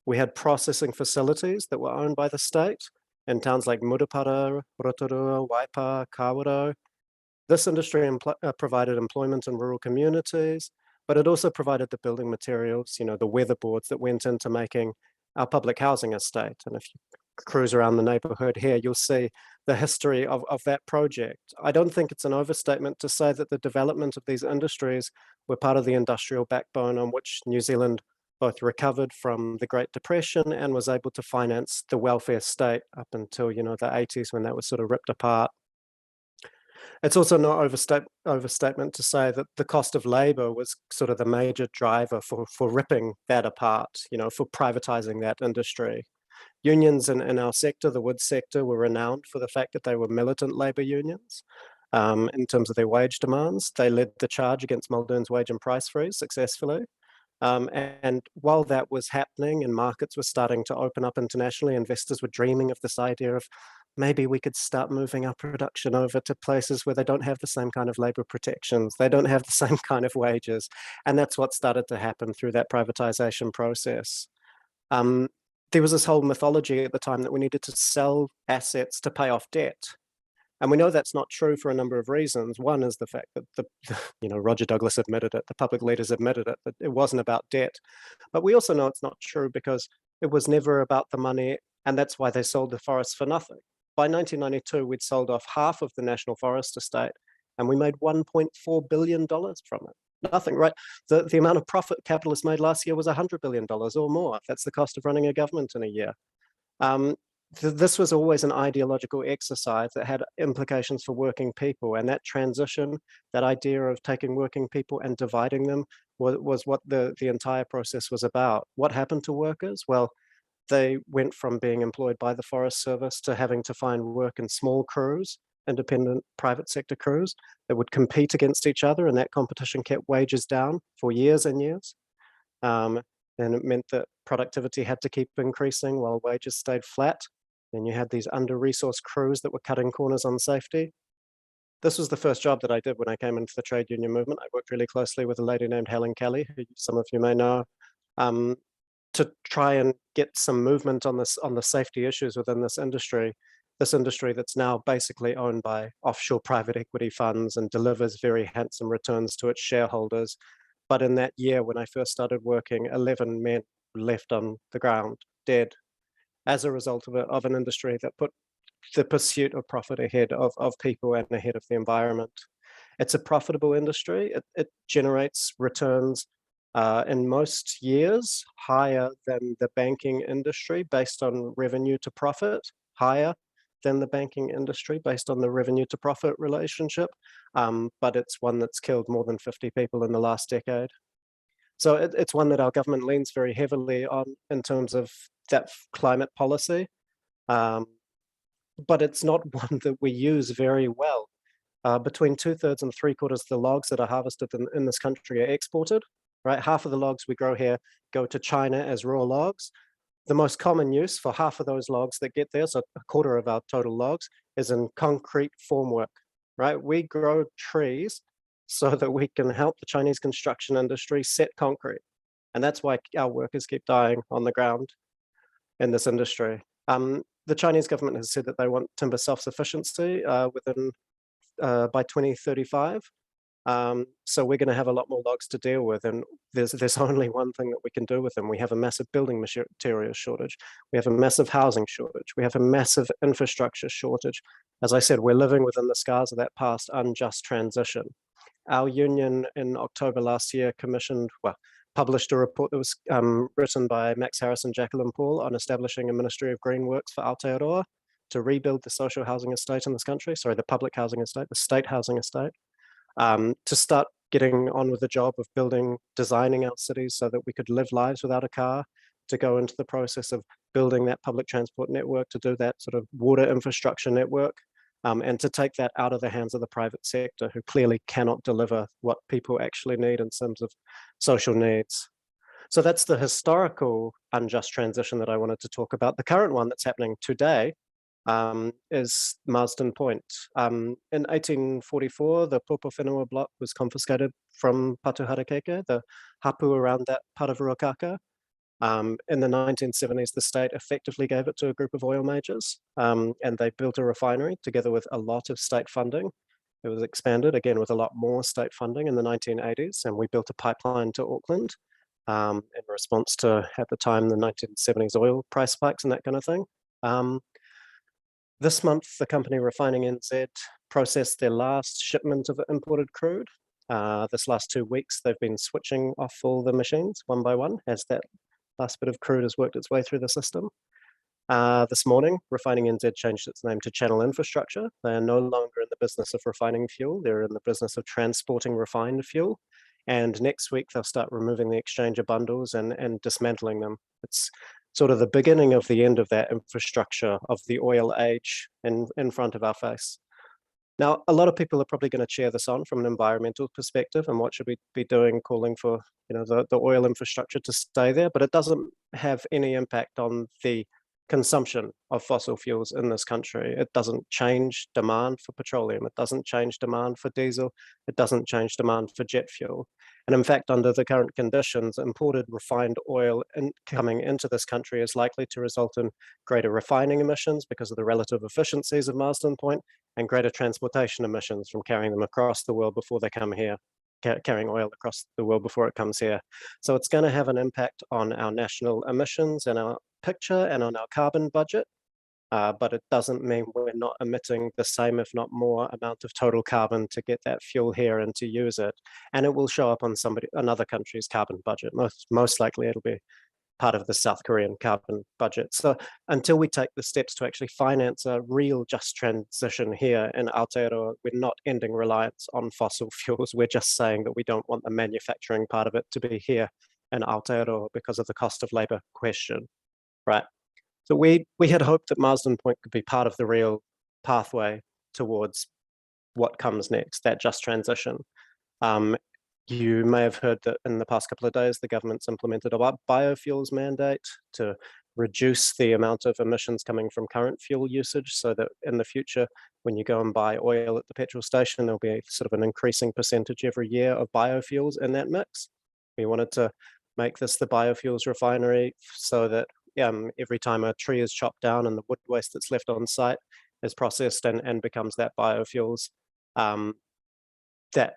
We had processing facilities that were owned by the state in towns like Murupara, Rotorua, Waipa, Kawaro. This industry provided employment in rural communities, but it also provided the building materials, you know, the weatherboards that went into making our public housing estate. And if you cruise around the neighborhood here, you'll see the history of that project. I don't think it's an overstatement to say that the development of these industries were part of the industrial backbone on which New Zealand both recovered from the Great Depression and was able to finance the welfare state up until, you know, the 80s when that was sort of ripped apart. It's also no overstatement to say that the cost of labor was sort of the major driver for ripping that apart, you know, for privatizing that industry. Unions in our sector, the wood sector, were renowned for the fact that they were militant labor unions in terms of their wage demands. They led the charge against Muldoon's wage and price freeze successfully. And while that was happening and markets were starting to open up internationally, investors were dreaming of this idea of maybe we could start moving our production over to places where they don't have the same kind of labor protections, they don't have the same kind of wages. And that's what started to happen through that privatization process. There was this whole mythology at the time that we needed to sell assets to pay off debt. And we know that's not true for a number of reasons. One is the fact that you know, Roger Douglas admitted it, the public leaders admitted it, that it wasn't about debt. But we also know it's not true because it was never about the money, and that's why they sold the forests for nothing. By 1992, we'd sold off half of the National Forest Estate, and we made $1.4 billion from it. Nothing, right? The amount of profit capitalists made last year was $100 billion or more. That's the cost of running a government in a year. This was always an ideological exercise that had implications for working people, and that transition, that idea of taking working people and dividing them was what the entire process was about. What happened to workers? Well, they went from being employed by the Forest Service to having to find work in small crews, independent private sector crews that would compete against each other, and that competition kept wages down for years and years. And it meant that productivity had to keep increasing while wages stayed flat. And you had these under-resourced crews that were cutting corners on safety. This was the first job that I did when I came into the trade union movement. I worked really closely with a lady named Helen Kelly, who some of you may know, to try and get some movement on the safety issues within this industry that's now basically owned by offshore private equity funds and delivers very handsome returns to its shareholders. But in that year, when I first started working, 11 men left on the ground, dead, as a result of an industry that put the pursuit of profit ahead of people and ahead of the environment. It's a profitable industry. It generates returns in most years higher than the banking industry based on revenue to profit, higher than the banking industry based on the revenue to profit relationship. But it's one that's killed more than 50 people in the last decade. So it's one that our government leans very heavily on in terms of that climate policy, but it's not one that we use very well. Between 2/3 and 3/4 of the logs that are harvested in this country are exported, right? Half of the logs we grow here go to China as raw logs. The most common use for half of those logs that get there, so 1/4 of our total logs, is in concrete formwork, right? We grow trees so that we can help the Chinese construction industry set concrete. And that's why our workers keep dying on the ground in this industry. The Chinese government has said that they want timber self-sufficiency by 2035. So we're going to have a lot more logs to deal with, and there's only one thing that we can do with them. We have a massive building material shortage. We have a massive housing shortage. We have a massive infrastructure shortage. As I said, we're living within the scars of that past unjust transition. Our union in October last year published a report that was written by Max Harris and Jacqueline Paul on establishing a Ministry of Green Works for Aotearoa to rebuild the social housing estate in this country, sorry, the public housing estate, the state housing estate, to start getting on with the job of designing our cities so that we could live lives without a car, to go into the process of building that public transport network, to do that sort of water infrastructure network, and to take that out of the hands of the private sector, who clearly cannot deliver what people actually need in terms of social needs. So that's the historical unjust transition that I wanted to talk about. The current one that's happening today is Marsden Point. In 1844, the Popo Whenua block was confiscated from Patu Harakeke, the hapu around that part of Ruakaka. In the 1970s, the state effectively gave it to a group of oil majors, and they built a refinery together with a lot of state funding. It was expanded again with a lot more state funding in the 1980s, and we built a pipeline to Auckland in response to, at the time, the 1970s oil price spikes and that kind of thing. This month, the company Refining NZ processed their last shipment of imported crude. This last 2 weeks, they've been switching off all the machines one by one as that last bit of crude has worked its way through the system. This morning, Refining NZ changed its name to Channel Infrastructure. They are no longer in the business of refining fuel. They're in the business of transporting refined fuel. And next week, they'll start removing the exchanger bundles and dismantling them. It's sort of the beginning of the end of that infrastructure of the oil age in front of our face. Now, a lot of people are probably going to cheer this on from an environmental perspective, and what should we be doing, calling for the oil infrastructure to stay there, but it doesn't have any impact on the consumption of fossil fuels in this country. It doesn't change demand for petroleum. It doesn't change demand for diesel. It doesn't change demand for jet fuel. And in fact, under the current conditions, imported refined oil coming into this country is likely to result in greater refining emissions because of the relative efficiencies of Marsden Point, and greater transportation emissions from carrying them across the world before they come here, carrying oil across the world before it comes here. So it's going to have an impact on our national emissions and our picture and on our carbon budget, but it doesn't mean we're not emitting the same, if not more, amount of total carbon to get that fuel here and to use it. And it will show up on another country's carbon budget. Most likely it'll be part of the South Korean carbon budget. So until we take the steps to actually finance a real just transition here in Aotearoa, we're not ending reliance on fossil fuels. We're just saying that we don't want the manufacturing part of it to be here in Aotearoa because of the cost of labor question, right? So we had hoped that Marsden Point could be part of the real pathway towards what comes next, that just transition. You may have heard that in the past couple of days, the government's implemented a biofuels mandate to reduce the amount of emissions coming from current fuel usage, so that in the future, when you go and buy oil at the petrol station, there'll be sort of an increasing percentage every year of biofuels in that mix. We wanted to make this the biofuels refinery so that every time a tree is chopped down and the wood waste that's left on site is processed and becomes that biofuels. That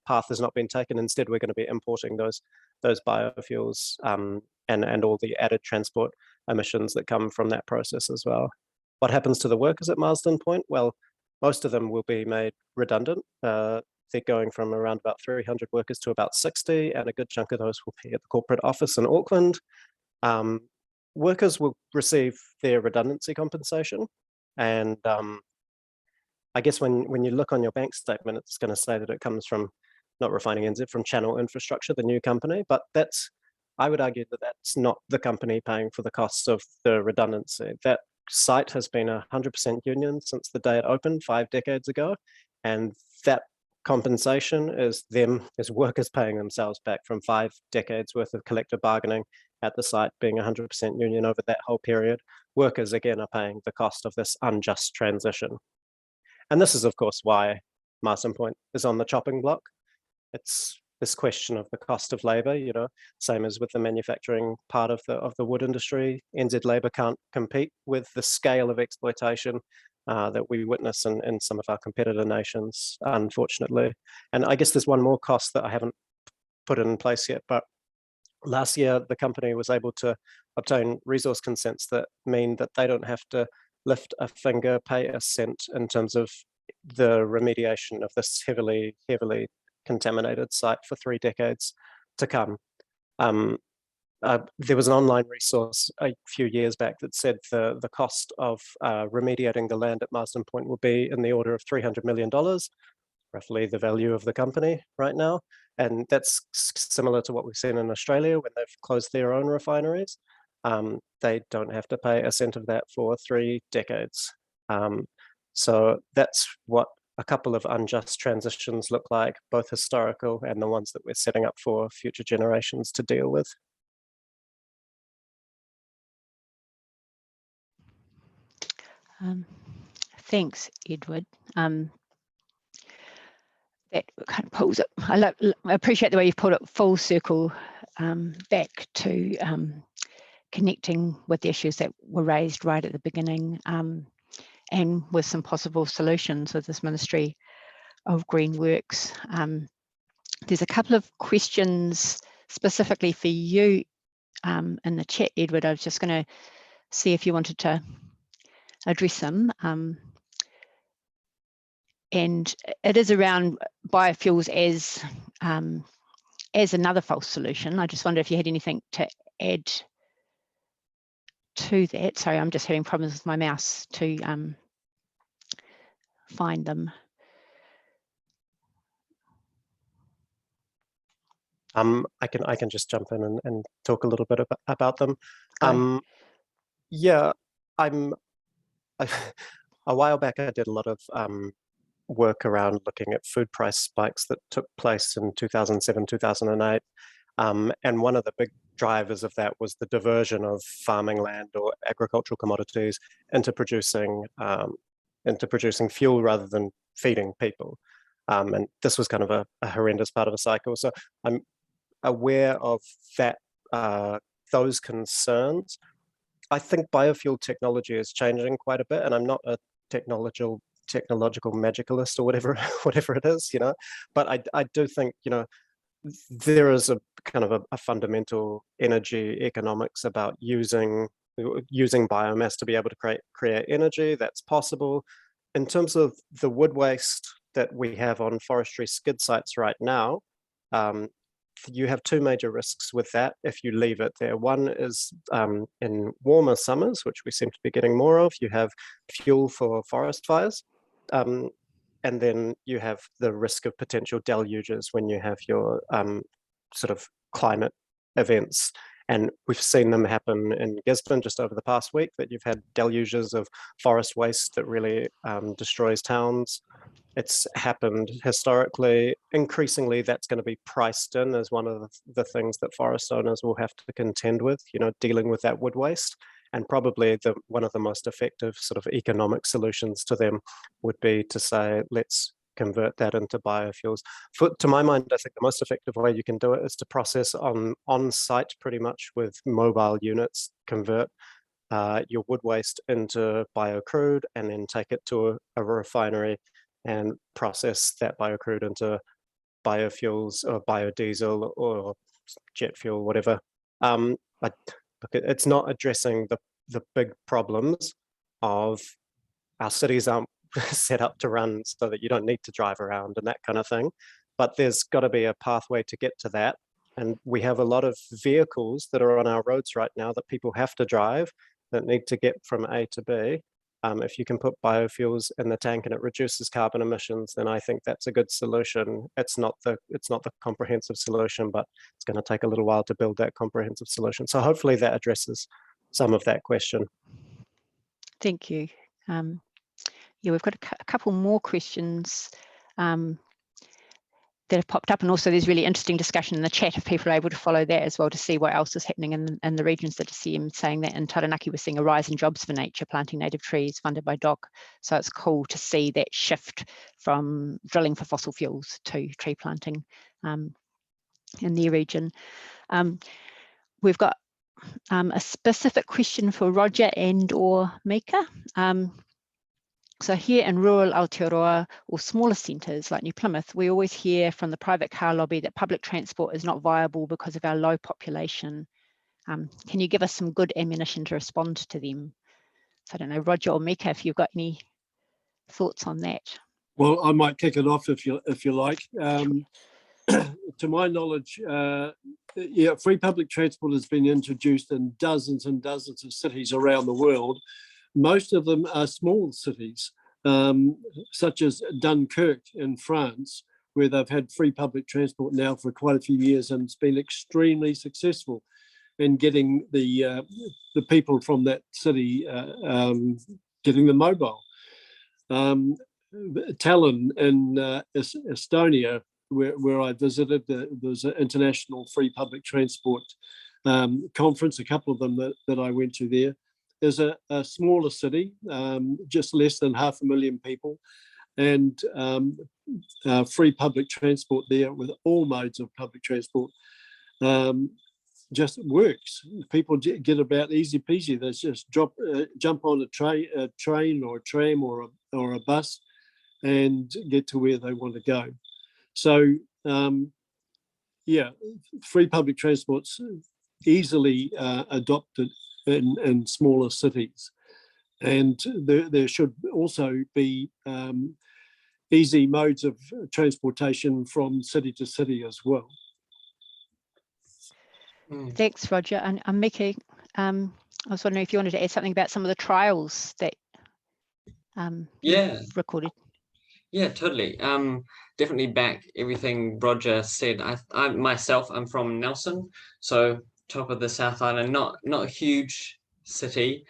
path has not been taken. Instead, we're going to be importing those biofuels and all the added transport emissions that come from that process as well. What happens to the workers at Marsden Point? Well, most of them will be made redundant. They're going from around about 300 workers to about 60, and a good chunk of those will be at the corporate office in Auckland. Workers will receive their redundancy compensation, and I guess when you look on your bank statement, it's going to say that it comes from, not Refining NZ, from Channel Infrastructure, the new company, but I would argue that that's not the company paying for the costs of the redundancy. That site has been 100% union since the day it opened 5 decades ago, and that compensation is workers paying themselves back from 5 decades worth of collective bargaining at the site being 100% union over that whole period. Workers, again, are paying the cost of this unjust transition. And this is, of course, why Marsden Point is on the chopping block. It's this question of the cost of labor, same as with the manufacturing part of the wood industry. NZ labor can't compete with the scale of exploitation that we witness in some of our competitor nations, unfortunately. And I guess there's one more cost that I haven't put in place yet, but last year the company was able to obtain resource consents that mean that they don't have to lift a finger, pay a cent in terms of the remediation of this heavily contaminated site for 3 decades to come. There was an online resource a few years back that said the cost of remediating the land at Marsden Point will be in the order of $300 million, roughly the value of the company right now. And that's similar to what we've seen in Australia when they've closed their own refineries. They don't have to pay a cent of that for 3 decades. So that's what a couple of unjust transitions look like, both historical and the ones that we're setting up for future generations to deal with. Thanks, Edward. That kind of pulls it. I appreciate the way you've pulled it full circle back to connecting with the issues that were raised right at the beginning, and with some possible solutions with this Ministry of Green Works. There's a couple of questions specifically for you in the chat, Edward. I was just going to see if you wanted to address them. And it is around biofuels as another false solution. I just wonder if you had anything to add to that. Sorry, I'm just having problems with my mouse to find them. I can just jump in and talk a little bit about them. Yeah, a while back I did a lot of work around looking at food price spikes that took place in 2007, 2008. And one of the big drivers of that was the diversion of farming land or agricultural commodities into producing fuel rather than feeding people. And this was kind of a horrendous part of a cycle. So I'm aware of that, those concerns. I think biofuel technology is changing quite a bit, and I'm not a technological magicalist or whatever it is, but I do think, there is a kind of a fundamental energy economics about using biomass to be able to create energy. That's possible. In terms of the wood waste that we have on forestry skid sites right now, you have two major risks with that if you leave it there. One is in warmer summers, which we seem to be getting more of, you have fuel for forest fires. And then you have the risk of potential deluges when you have your sort of climate events. And we've seen them happen in Gisborne just over the past week, that you've had deluges of forest waste that really destroys towns. It's happened historically. Increasingly, that's going to be priced in as one of the things that forest owners will have to contend with, dealing with that wood waste. And probably one of the most effective sort of economic solutions to them would be to say, let's convert that into biofuels. To my mind, I think the most effective way you can do it is to process on site pretty much with mobile units, convert your wood waste into biocrude and then take it to a refinery and process that biocrude into biofuels or biodiesel or jet fuel, whatever. It's not addressing the big problems of our cities aren't set up to run so that you don't need to drive around and that kind of thing. But there's got to be a pathway to get to that. And we have a lot of vehicles that are on our roads right now that people have to drive that need to get from A to B. If you can put biofuels in the tank and it reduces carbon emissions, then I think that's a good solution. It's not the comprehensive solution, but it's going to take a little while to build that comprehensive solution. So hopefully that addresses some of that question. Thank you. Yeah, we've got a couple more questions that have popped up, and also there's really interesting discussion in the chat if people are able to follow that as well to see what else is happening in the regions that are saying that in Taranaki we're seeing a rise in jobs for nature, planting native trees funded by DOC. So it's cool to see that shift from drilling for fossil fuels to tree planting in the region. We've got a specific question for Roger and or Mika. So here in rural Aotearoa or smaller centres like New Plymouth, we always hear from the private car lobby that public transport is not viable because of our low population. Can you give us some good ammunition to respond to them? So I don't know, Roger or Mika, if you've got any thoughts on that. Well, I might kick it off if you like. To my knowledge, yeah, free public transport has been introduced in dozens and dozens of cities around the world. Most of them are small cities, such as Dunkirk in France, where they've had free public transport now for quite a few years, and it's been extremely successful in getting the people from that city, getting them mobile. Tallinn in Estonia, where I visited, there's an international free public transport conference, a couple of them that I went to there. There's a smaller city, just less than 500,000 people, and free public transport there with all modes of public transport just works. People get about easy peasy. They just jump on a train or a tram or a bus and get to where they want to go. So yeah, free public transport's easily adopted in smaller cities, and there should also be easy modes of transportation from city to city as well. Thanks, Roger. And Mika, I was wondering if you wanted to add something about some of the trials that you've recorded. Yeah, totally. Definitely back everything Roger said. I myself, I'm from Nelson, so top of the South Island, not a huge city,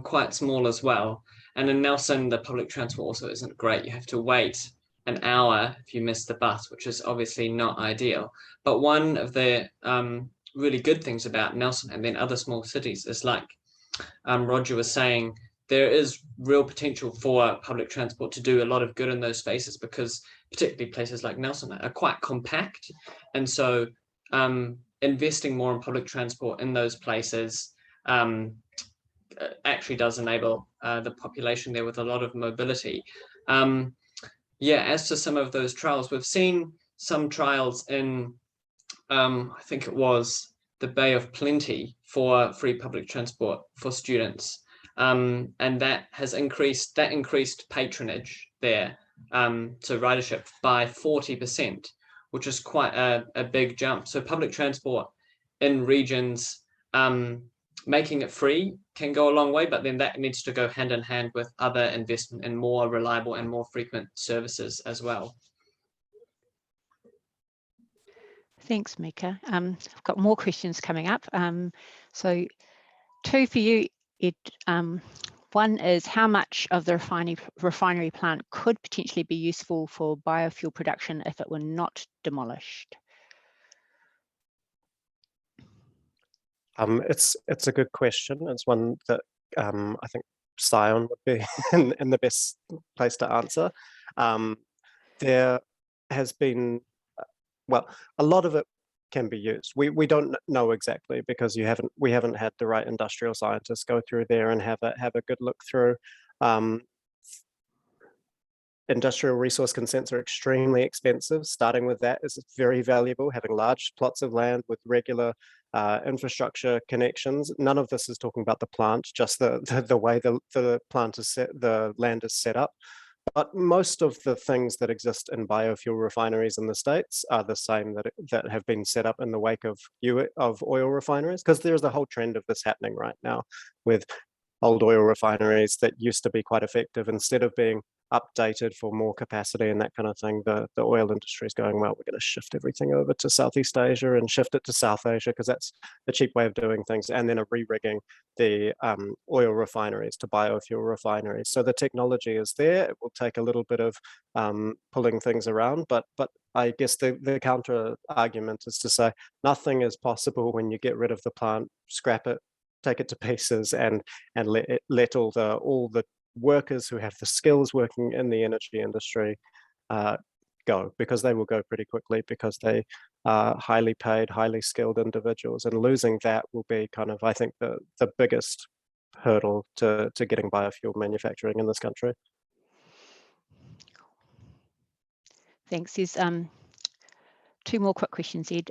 quite small as well. And in Nelson, the public transport also isn't great. You have to wait an hour if you miss the bus, which is obviously not ideal. But one of the really good things about Nelson and then other small cities is, like Roger was saying, there is real potential for public transport to do a lot of good in those spaces, because particularly places like Nelson are quite compact. And so investing more in public transport in those places actually does enable the population there with a lot of mobility. Yeah, as to some of those trials, we've seen some trials in I think it was the Bay of Plenty for free public transport for students. And that increased patronage there to ridership by 40%, which is quite a big jump. So public transport in regions, making it free can go a long way, but then that needs to go hand in hand with other investment in more reliable and more frequent services as well. Thanks, Mika. I've got more questions coming up. So two for you, Ed. One is, how much of the refinery plant could potentially be useful for biofuel production if it were not demolished? It's a good question. It's one that I think Sion would be in the best place to answer. There has been, well, a lot of it can be used. We don't know exactly because we haven't had the right industrial scientists go through there and have a good look through. Industrial resource consents are extremely expensive. Starting with that is very valuable, having large plots of land with regular infrastructure connections. None of this is talking about the plant, just the way the plant is set, the land is set up. But most of the things that exist in biofuel refineries in the States are the same that have been set up in the wake of oil refineries, because there's a whole trend of this happening right now with old oil refineries that used to be quite effective. Instead of being updated for more capacity and that kind of thing, the oil industry is going, well, we're going to shift everything over to Southeast Asia and shift it to South Asia because that's the cheap way of doing things, and then are re-rigging the oil refineries to biofuel refineries. So the technology is there. It will take a little bit of pulling things around, but I guess the counter argument is to say nothing is possible when you get rid of the plant, scrap it, take it to pieces, and let all the workers who have the skills working in the energy industry go, because they will go pretty quickly because they are highly paid, highly skilled individuals, and losing that will be kind of, I think, the biggest hurdle to getting biofuel manufacturing in this country. Thanks. There's two more quick questions, Ed.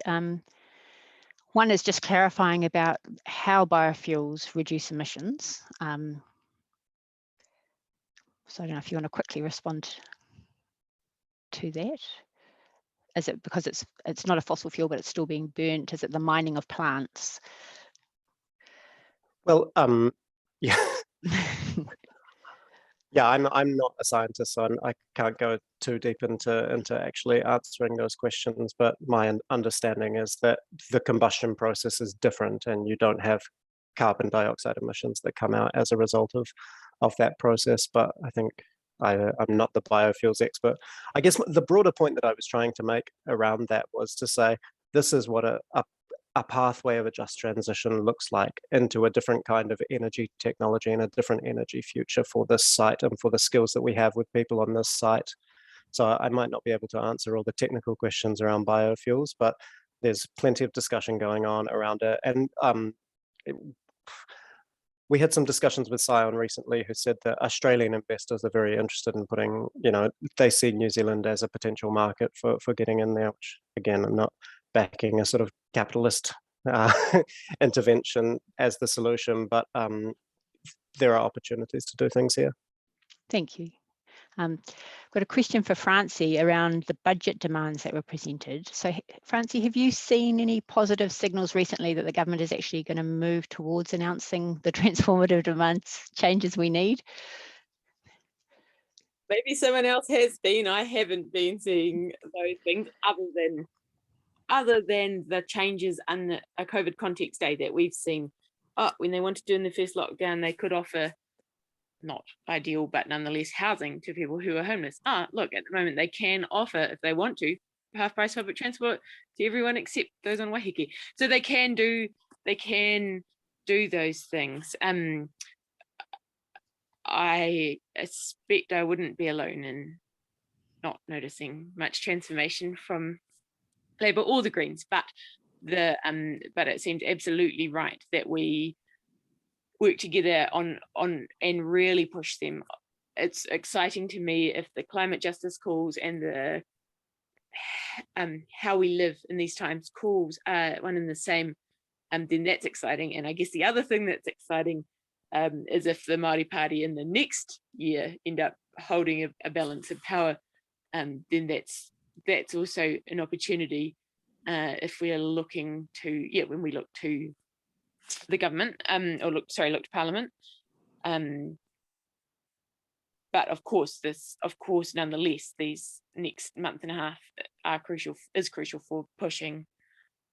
One is just clarifying about how biofuels reduce emissions. So I don't know if you want to quickly respond to that. Is it because it's not a fossil fuel, but it's still being burnt? Is it the mining of plants? Well, yeah. Yeah, I'm not a scientist, so I can't go too deep into actually answering those questions. But my understanding is that the combustion process is different, and you don't have carbon dioxide emissions that come out as a result of that process. But I think I'm not the biofuels expert. I guess the broader point that I was trying to make around that was to say this is what a pathway of a just transition looks like into a different kind of energy technology and a different energy future for this site and for the skills that we have with people on this site. So I might not be able to answer all the technical questions around biofuels, but there's plenty of discussion going on around it. And we had some discussions with Sion recently who said that Australian investors are very interested in putting, they see New Zealand as a potential market for getting in there, which again, I'm not backing a sort of capitalist intervention as the solution, but there are opportunities to do things here. Thank you. I've got a question for Francie around the budget demands that were presented. So Francie, have you seen any positive signals recently that the government is actually going to move towards announcing the transformative demands changes we need? Maybe someone else has been. I haven't been seeing those things other than the changes in a COVID context day that we've seen. When they wanted to do in the first lockdown, they could offer, not ideal, but nonetheless housing to people who are homeless. Look, at the moment they can offer, if they want to, half price public transport to everyone except those on Waiheke. So they can do those things. I expect I wouldn't be alone in not noticing much transformation from Labour or the Greens, but it seemed absolutely right that we work together on and really push them. It's exciting to me if the climate justice calls and the how we live in these times calls are one and the same, then that's exciting. And I guess the other thing that's exciting is if the Māori Party in the next year end up holding a balance of power, then that's also an opportunity if we are looking to, when we look to the government, look to Parliament. But of course, nonetheless, these next month and a half is crucial for pushing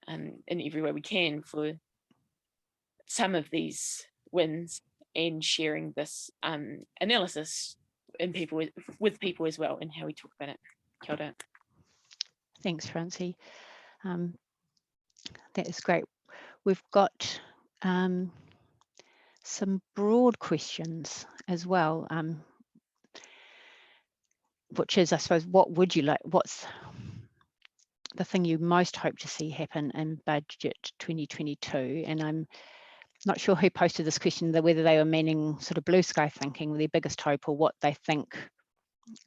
in every way we can for some of these wins and sharing this analysis with people as well, and how we talk about it. Kia ora. Thanks, Francie. That is great. We've got some broad questions as well, which is, I suppose, what would you like? What's the thing you most hope to see happen in budget 2022? And I'm not sure who posted this question, whether they were meaning sort of blue sky thinking, their biggest hope, or what they think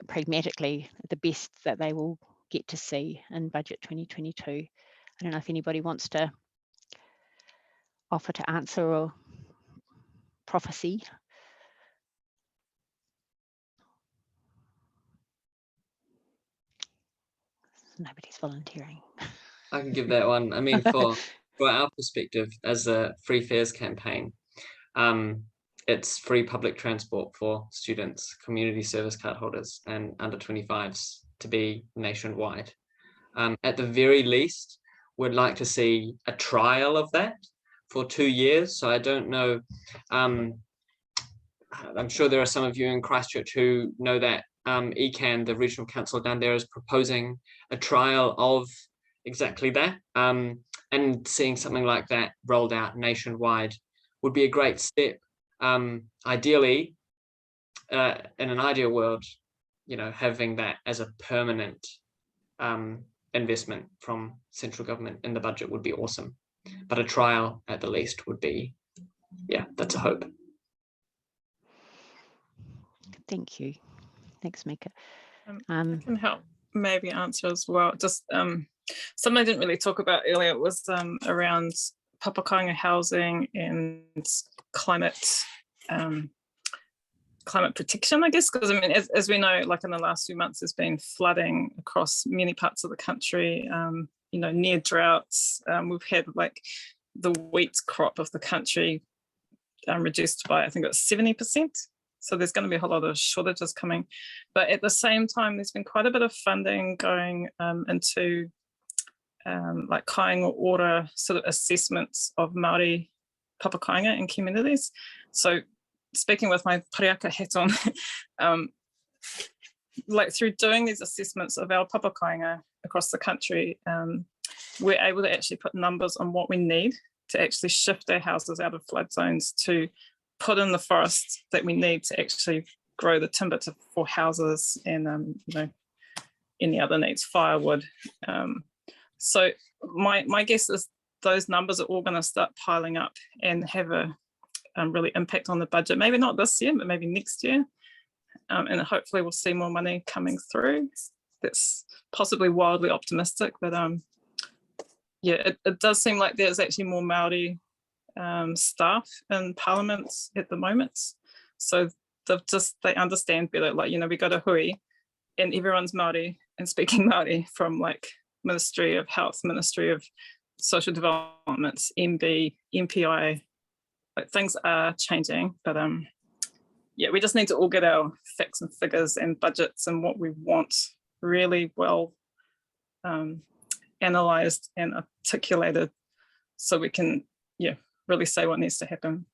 pragmatically the best that they will get to see in budget 2022. I don't know if anybody wants to offer to answer or prophecy. Nobody's volunteering. I can give that one. I mean, for our perspective as a Free Fares campaign, it's free public transport for students, community service card holders, and under 25s to be nationwide. At the very least, we'd like to see a trial of that for 2 years. So I don't know. I'm sure there are some of you in Christchurch who know that ECAN, the regional council down there, is proposing a trial of exactly that, and seeing something like that rolled out nationwide would be a great step. Ideally, in an ideal world, having that as a permanent investment from central government in the budget would be awesome, but a trial at the least would be, that's a hope. Thank you. Thanks, Mika. I can help maybe answer as well. Just something I didn't really talk about earlier was around papakainga housing and climate protection, I guess, because I mean, as we know, like in the last few months, there's been flooding across many parts of the country, near droughts. We've had like the wheat crop of the country reduced by, I think it was 70%. So there's going to be a whole lot of shortages coming. But at the same time, there's been quite a bit of funding going into like kāinga ora sort of assessments of Māori papakainga in communities. So speaking with my pariaka hat on, like through doing these assessments of our papakainga across the country, we're able to actually put numbers on what we need to actually shift our houses out of flood zones, to put in the forests that we need to actually grow the timber for houses and any other needs, firewood. So my guess is those numbers are all going to start piling up and have a really impact on the budget. Maybe not this year, but maybe next year. And hopefully we'll see more money coming through. That's possibly wildly optimistic, but it does seem like there's actually more Māori staff in Parliament at the moment. So they understand better, like, we go to Hui and everyone's Māori and speaking Māori, from like Ministry of Health, Ministry of Social Development, MB, MPI, like things are changing, but we just need to all get our facts and figures and budgets and what we want really well analysed and articulated, so we can really say what needs to happen.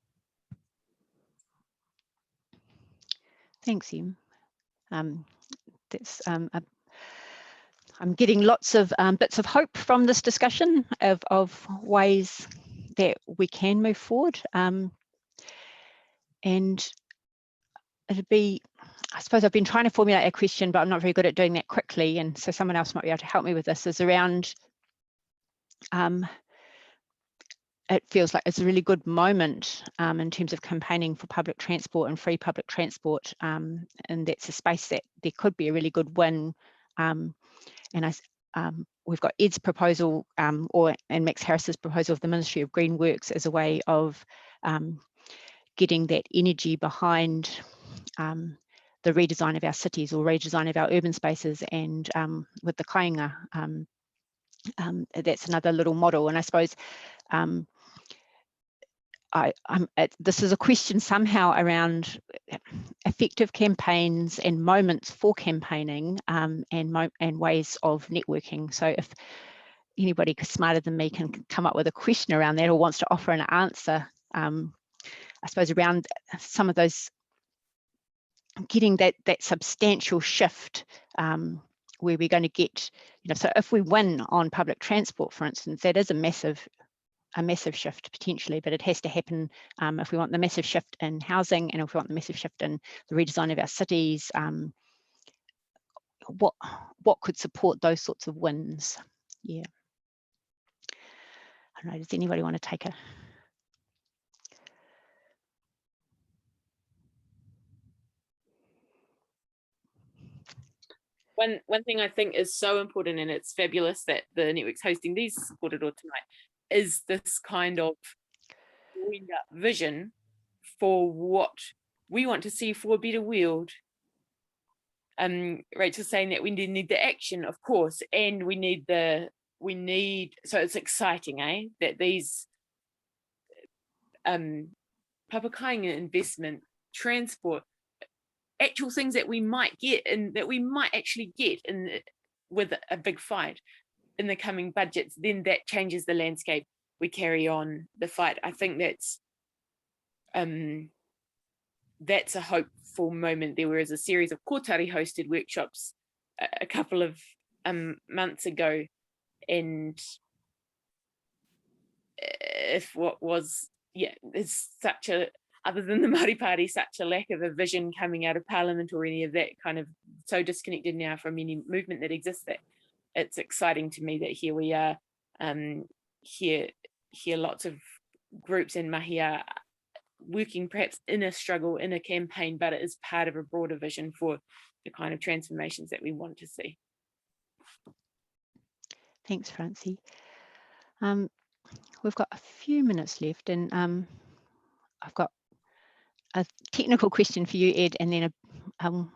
Thanks, Em. I'm getting lots of bits of hope from this discussion of ways that we can move forward. And it'd be, I suppose I've been trying to formulate a question, but I'm not very good at doing that quickly. And so someone else might be able to help me with this, is around, it feels like it's a really good moment in terms of campaigning for public transport and free public transport. And that's a space that there could be a really good win. And we've got Ed's proposal and Max Harris's proposal of the Ministry of Green Works as a way of getting that energy behind the redesign of our cities or redesign of our urban spaces, and with the kāinga, that's another little model. And I suppose this is a question somehow around effective campaigns and moments for campaigning, and ways of networking. So if anybody smarter than me can come up with a question around that or wants to offer an answer, I suppose around some of those, getting that substantial shift, where we're going to get, so if we win on public transport, for instance, that is a massive shift potentially, but it has to happen if we want the massive shift in housing, and if we want the massive shift in the redesign of our cities. What could support those sorts of wins? Yeah. I don't know, does anybody want to take a... One thing I think is so important, and it's fabulous that the network's hosting these kōrero tonight, is this kind of joined up vision for what we want to see for a better world. Rachel's saying that we need the action, of course, and we need, so it's exciting, that these papakainga investment, transport, actual things that we might get, and that we might actually get with a big fight in the coming budgets, then that changes the landscape. We carry on the fight. I think that's a hopeful moment. There was a series of kōtari hosted workshops a couple of months ago, and if what was, there's such a, other than the Māori Party, such a lack of a vision coming out of Parliament or any of that, kind of so disconnected now from any movement that exists, that it's exciting to me that here we are, here lots of groups and mahi are working perhaps in a struggle, in a campaign, but it is part of a broader vision for the kind of transformations that we want to see. Thanks, Francie. We've got a few minutes left, and I've got a technical question for you, Ed, and then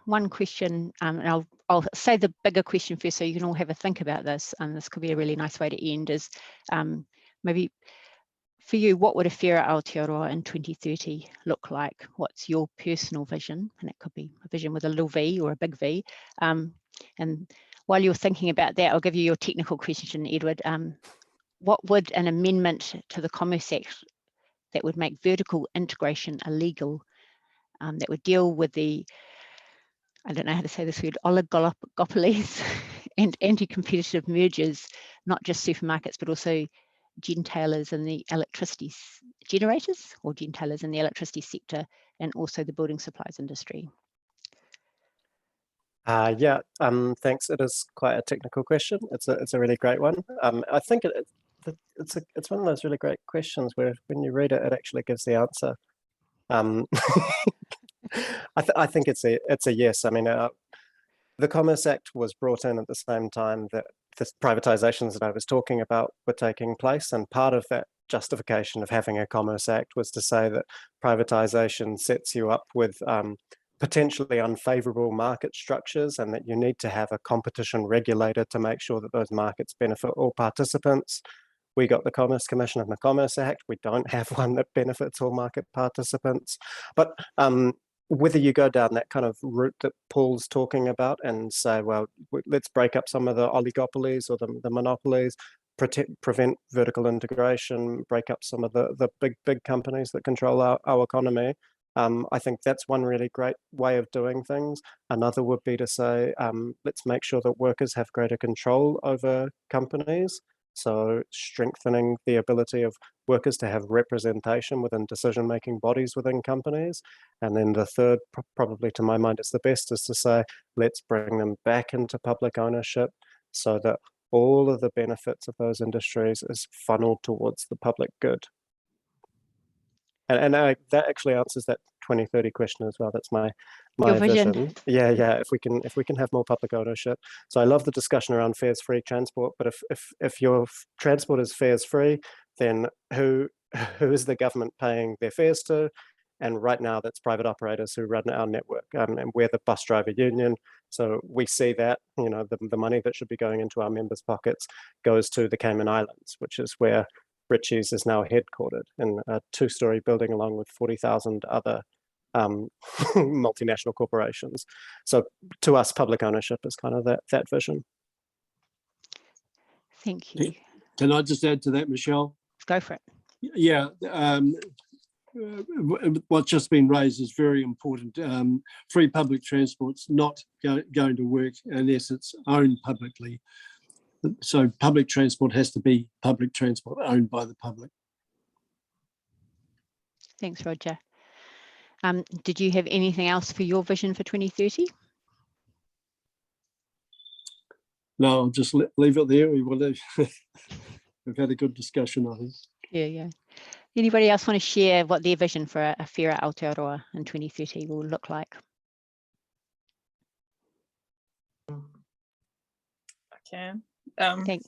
one question, and I'll say the bigger question first so you can all have a think about this, and this could be a really nice way to end, is maybe for you, what would a fairer Aotearoa in 2030 look like? What's your personal vision? And it could be a vision with a little v or a big V. And while you're thinking about that, I'll give you your technical question, Edward. What would an amendment to the Commerce Act that would make vertical integration illegal, that would deal with the, I don't know how to say this word, oligopolies and anti-competitive mergers, not just supermarkets, but also gentailers in the electricity generators, or gentailers in the electricity sector, and also the building supplies industry? Thanks. It is quite a technical question. It's a really great one. I think it's one of those really great questions where when you read it, it actually gives the answer. I think it's a yes. I mean, the Commerce Act was brought in at the same time that the privatizations that I was talking about were taking place, and part of that justification of having a Commerce Act was to say that privatization sets you up with potentially unfavorable market structures, and that you need to have a competition regulator to make sure that those markets benefit all participants. We got the Commerce Commission and the Commerce Act. We don't have one that benefits all market participants. But whether you go down that kind of route that Paul's talking about and say, well, let's break up some of the oligopolies or the monopolies, prevent vertical integration, break up some of the big companies that control our economy. I think that's one really great way of doing things. Another would be to say, let's make sure that workers have greater control over companies. So strengthening the ability of workers to have representation within decision-making bodies within companies. And then the third, probably to my mind is the best, is to say, let's bring them back into public ownership so that all of the benefits of those industries is funneled towards the public good. And that actually answers that 2030 question as well. That's my my vision. Yeah, if we can have more public ownership. So I love the discussion around fares-free transport, but if your transport is fares-free, then who is the government paying their fares to? And right now that's private operators who run our network, and we're the bus driver union. So we see that, you know, the money that should be going into our members' pockets goes to the Cayman Islands, which is where Ritchie's is now headquartered, in a 2-story building along with 40,000 other multinational corporations. So to us, public ownership is kind of that vision. Thank you. Can I just add to that, Michelle? Go for it. Yeah, what's just been raised is very important. Free public transport's not going to work unless it's owned publicly. So public transport has to be public transport owned by the public. Thanks, Roger. Did you have anything else for your vision for 2030? No, I'll just leave it there. We've had a good discussion, I think. Yeah. Anybody else want to share what their vision for a fairer Aotearoa in 2030 will look like? I can. Thanks.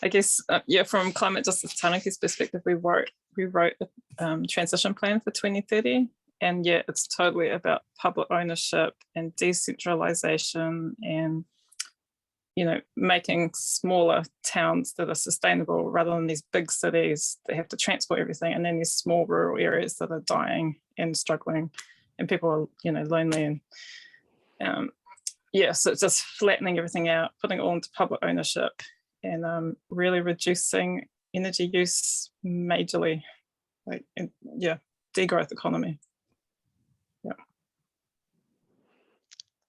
I guess, from Climate Justice Taranaki's perspective, we wrote a transition plan for 2030, and it's totally about public ownership and decentralization, and making smaller towns that are sustainable rather than these big cities that have to transport everything, and then these small rural areas that are dying and struggling, and people are lonely, and so it's just flattening everything out, putting it all into public ownership, and really reducing energy use majorly, degrowth economy.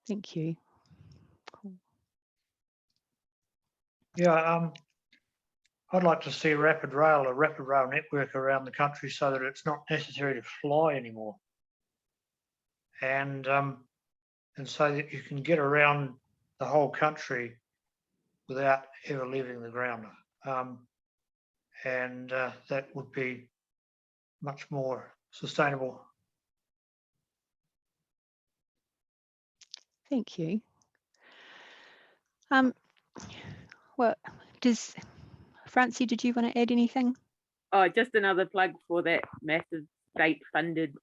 Thank you. Yeah, I'd like to see a rapid rail network around the country so that it's not necessary to fly anymore, and so that you can get around the whole country without ever leaving the ground, and that would be much more sustainable. Thank you. Well, Francie, did you want to add anything? Oh, just another plug for that massive state-funded,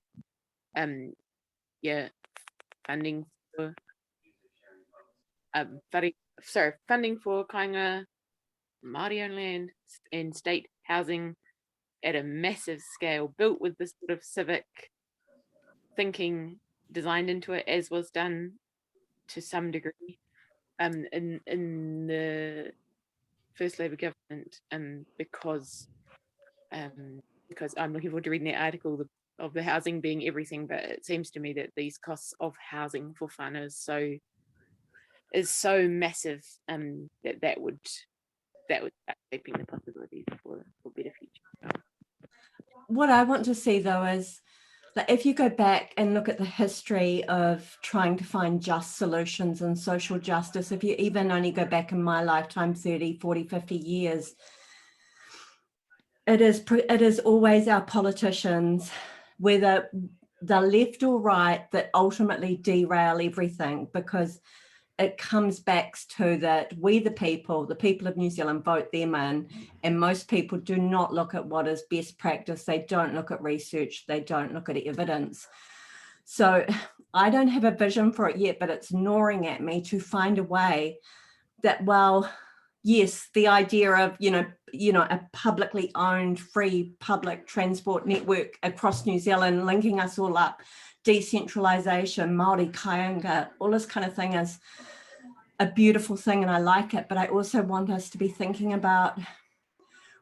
funding for funding for kainga Māori owned land and state housing at a massive scale, built with this sort of civic thinking designed into it, as was done to some degree in the first Labour government, because I'm looking forward to reading that article of the housing being everything, but it seems to me that these costs of housing for whānau is so massive that would start shaping the possibilities for a better future. What I want to see though is that if you go back and look at the history of trying to find just solutions and social justice, if you even only go back in my lifetime 30, 40, 50 years, it is always our politicians, whether they're left or right, that ultimately derail everything, because it comes back to that we the people of New Zealand vote them in, and most people do not look at what is best practice. They don't look at research, they don't look at evidence. So I don't have a vision for it yet, but it's gnawing at me to find a way that, well, yes, the idea of, a publicly owned free public transport network across New Zealand, linking us all up, decentralization, Māori kāinga, all this kind of thing is a beautiful thing, and I like it, but I also want us to be thinking about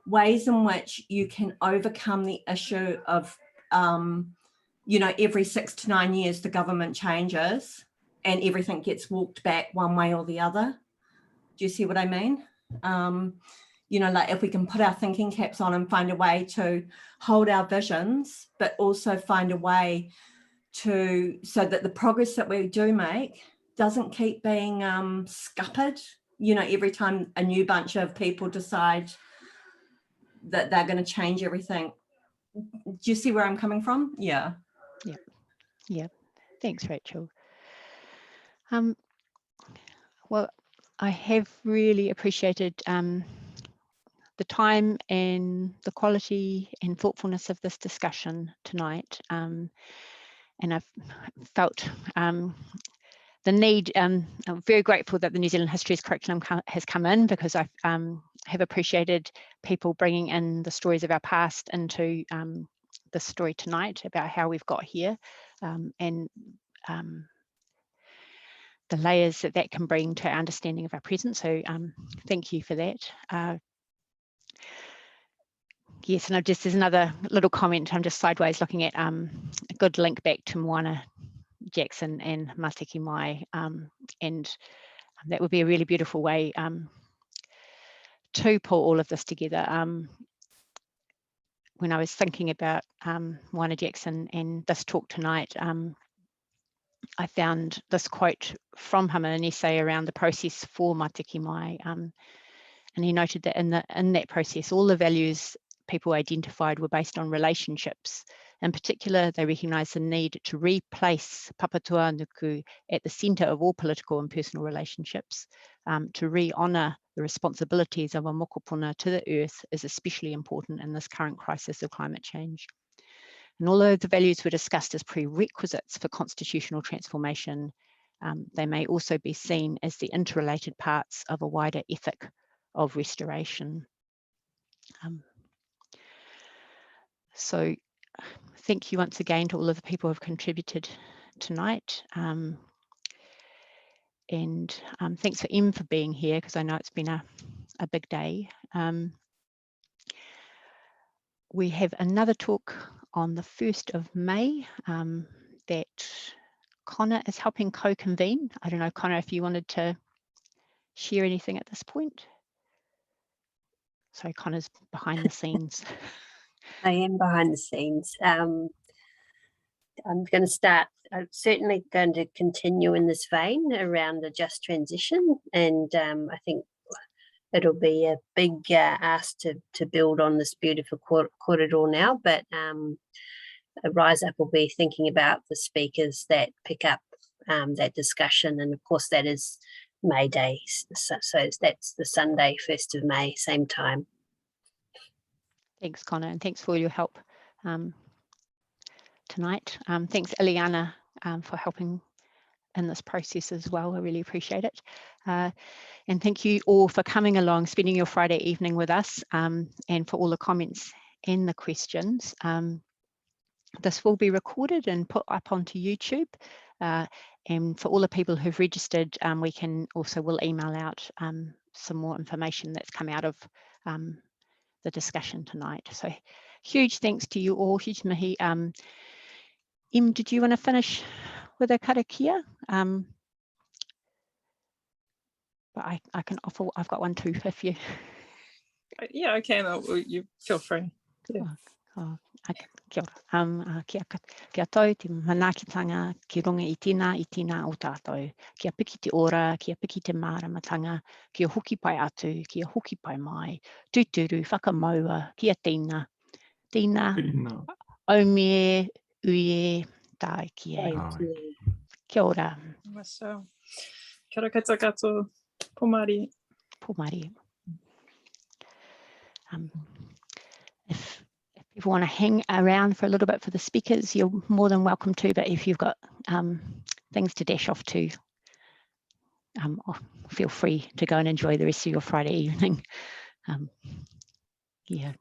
ways in which you can overcome the issue of, every 6 to 9 years the government changes and everything gets walked back one way or the other. Do you see what I mean? Like if we can put our thinking caps on and find a way to hold our visions, but also find a way so that the progress that we do make doesn't keep being scuppered, every time a new bunch of people decide that they're going to change everything. Do you see where I'm coming from? Yeah. Thanks, Rachel. Well, I have really appreciated the time and the quality and thoughtfulness of this discussion tonight. And I've felt the need, I'm very grateful that the New Zealand Histories curriculum has come in, because I have appreciated people bringing in the stories of our past into the story tonight about how we've got here, and the layers that that can bring to our understanding of our present. So thank you for that. Yes, and there's another little comment. I'm just sideways looking at a good link back to Moana Jackson and Matiki Mai, and that would be a really beautiful way to pull all of this together. When I was thinking about Moana Jackson and this talk tonight, I found this quote from him in an essay around the process for Matiki Mai, and he noted that in that process, all the values people identified were based on relationships. In particular, they recognised the need to replace Papatua Nuku at the centre of all political and personal relationships. To re-honour the responsibilities of a mokopuna to the earth is especially important in this current crisis of climate change. And although the values were discussed as prerequisites for constitutional transformation, they may also be seen as the interrelated parts of a wider ethic of restoration. So thank you once again to all of the people who have contributed tonight. And thanks for Em for being here, because I know it's been a big day. We have another talk on the 1st of May that Connor is helping co-convene. I don't know, Connor, if you wanted to share anything at this point. Sorry, Connor's behind the scenes. I am behind the scenes. I'm going to start, I'm certainly going to continue in this vein around the just transition, and I think it'll be a big ask to build on this beautiful corridor now, but Rise Up will be thinking about the speakers that pick up that discussion, and of course that is May Day, so that's the Sunday, 1st of May, same time. Thanks, Connor, and thanks for all your help tonight. Thanks, Ileana, for helping in this process as well. I really appreciate it. And thank you all for coming along, spending your Friday evening with us, and for all the comments and the questions. This will be recorded and put up onto YouTube. And for all the people who've registered, we'll email out some more information that's come out of the discussion tonight. So huge thanks to you all, huge mihi. Em, did you want to finish with a karakia? But I can offer, I've got one too, if you. Yeah, I can. You feel free. Yeah. Kia ora. Kia tau te manakitanga ki runga I tina o tātou. Kia piki te ora, kia piki te māramatanga, kia hoki pai atu, kia hoki pai mai, tūturu, whakamaua, kia tina, aumie, uie, tai kie. Kia ora. So, kia ora koutou katoa, pomari. Pomari. If people want to hang around for a little bit for the speakers, you're more than welcome to, but if you've got things to dash off to, feel free to go and enjoy the rest of your Friday evening. Yeah.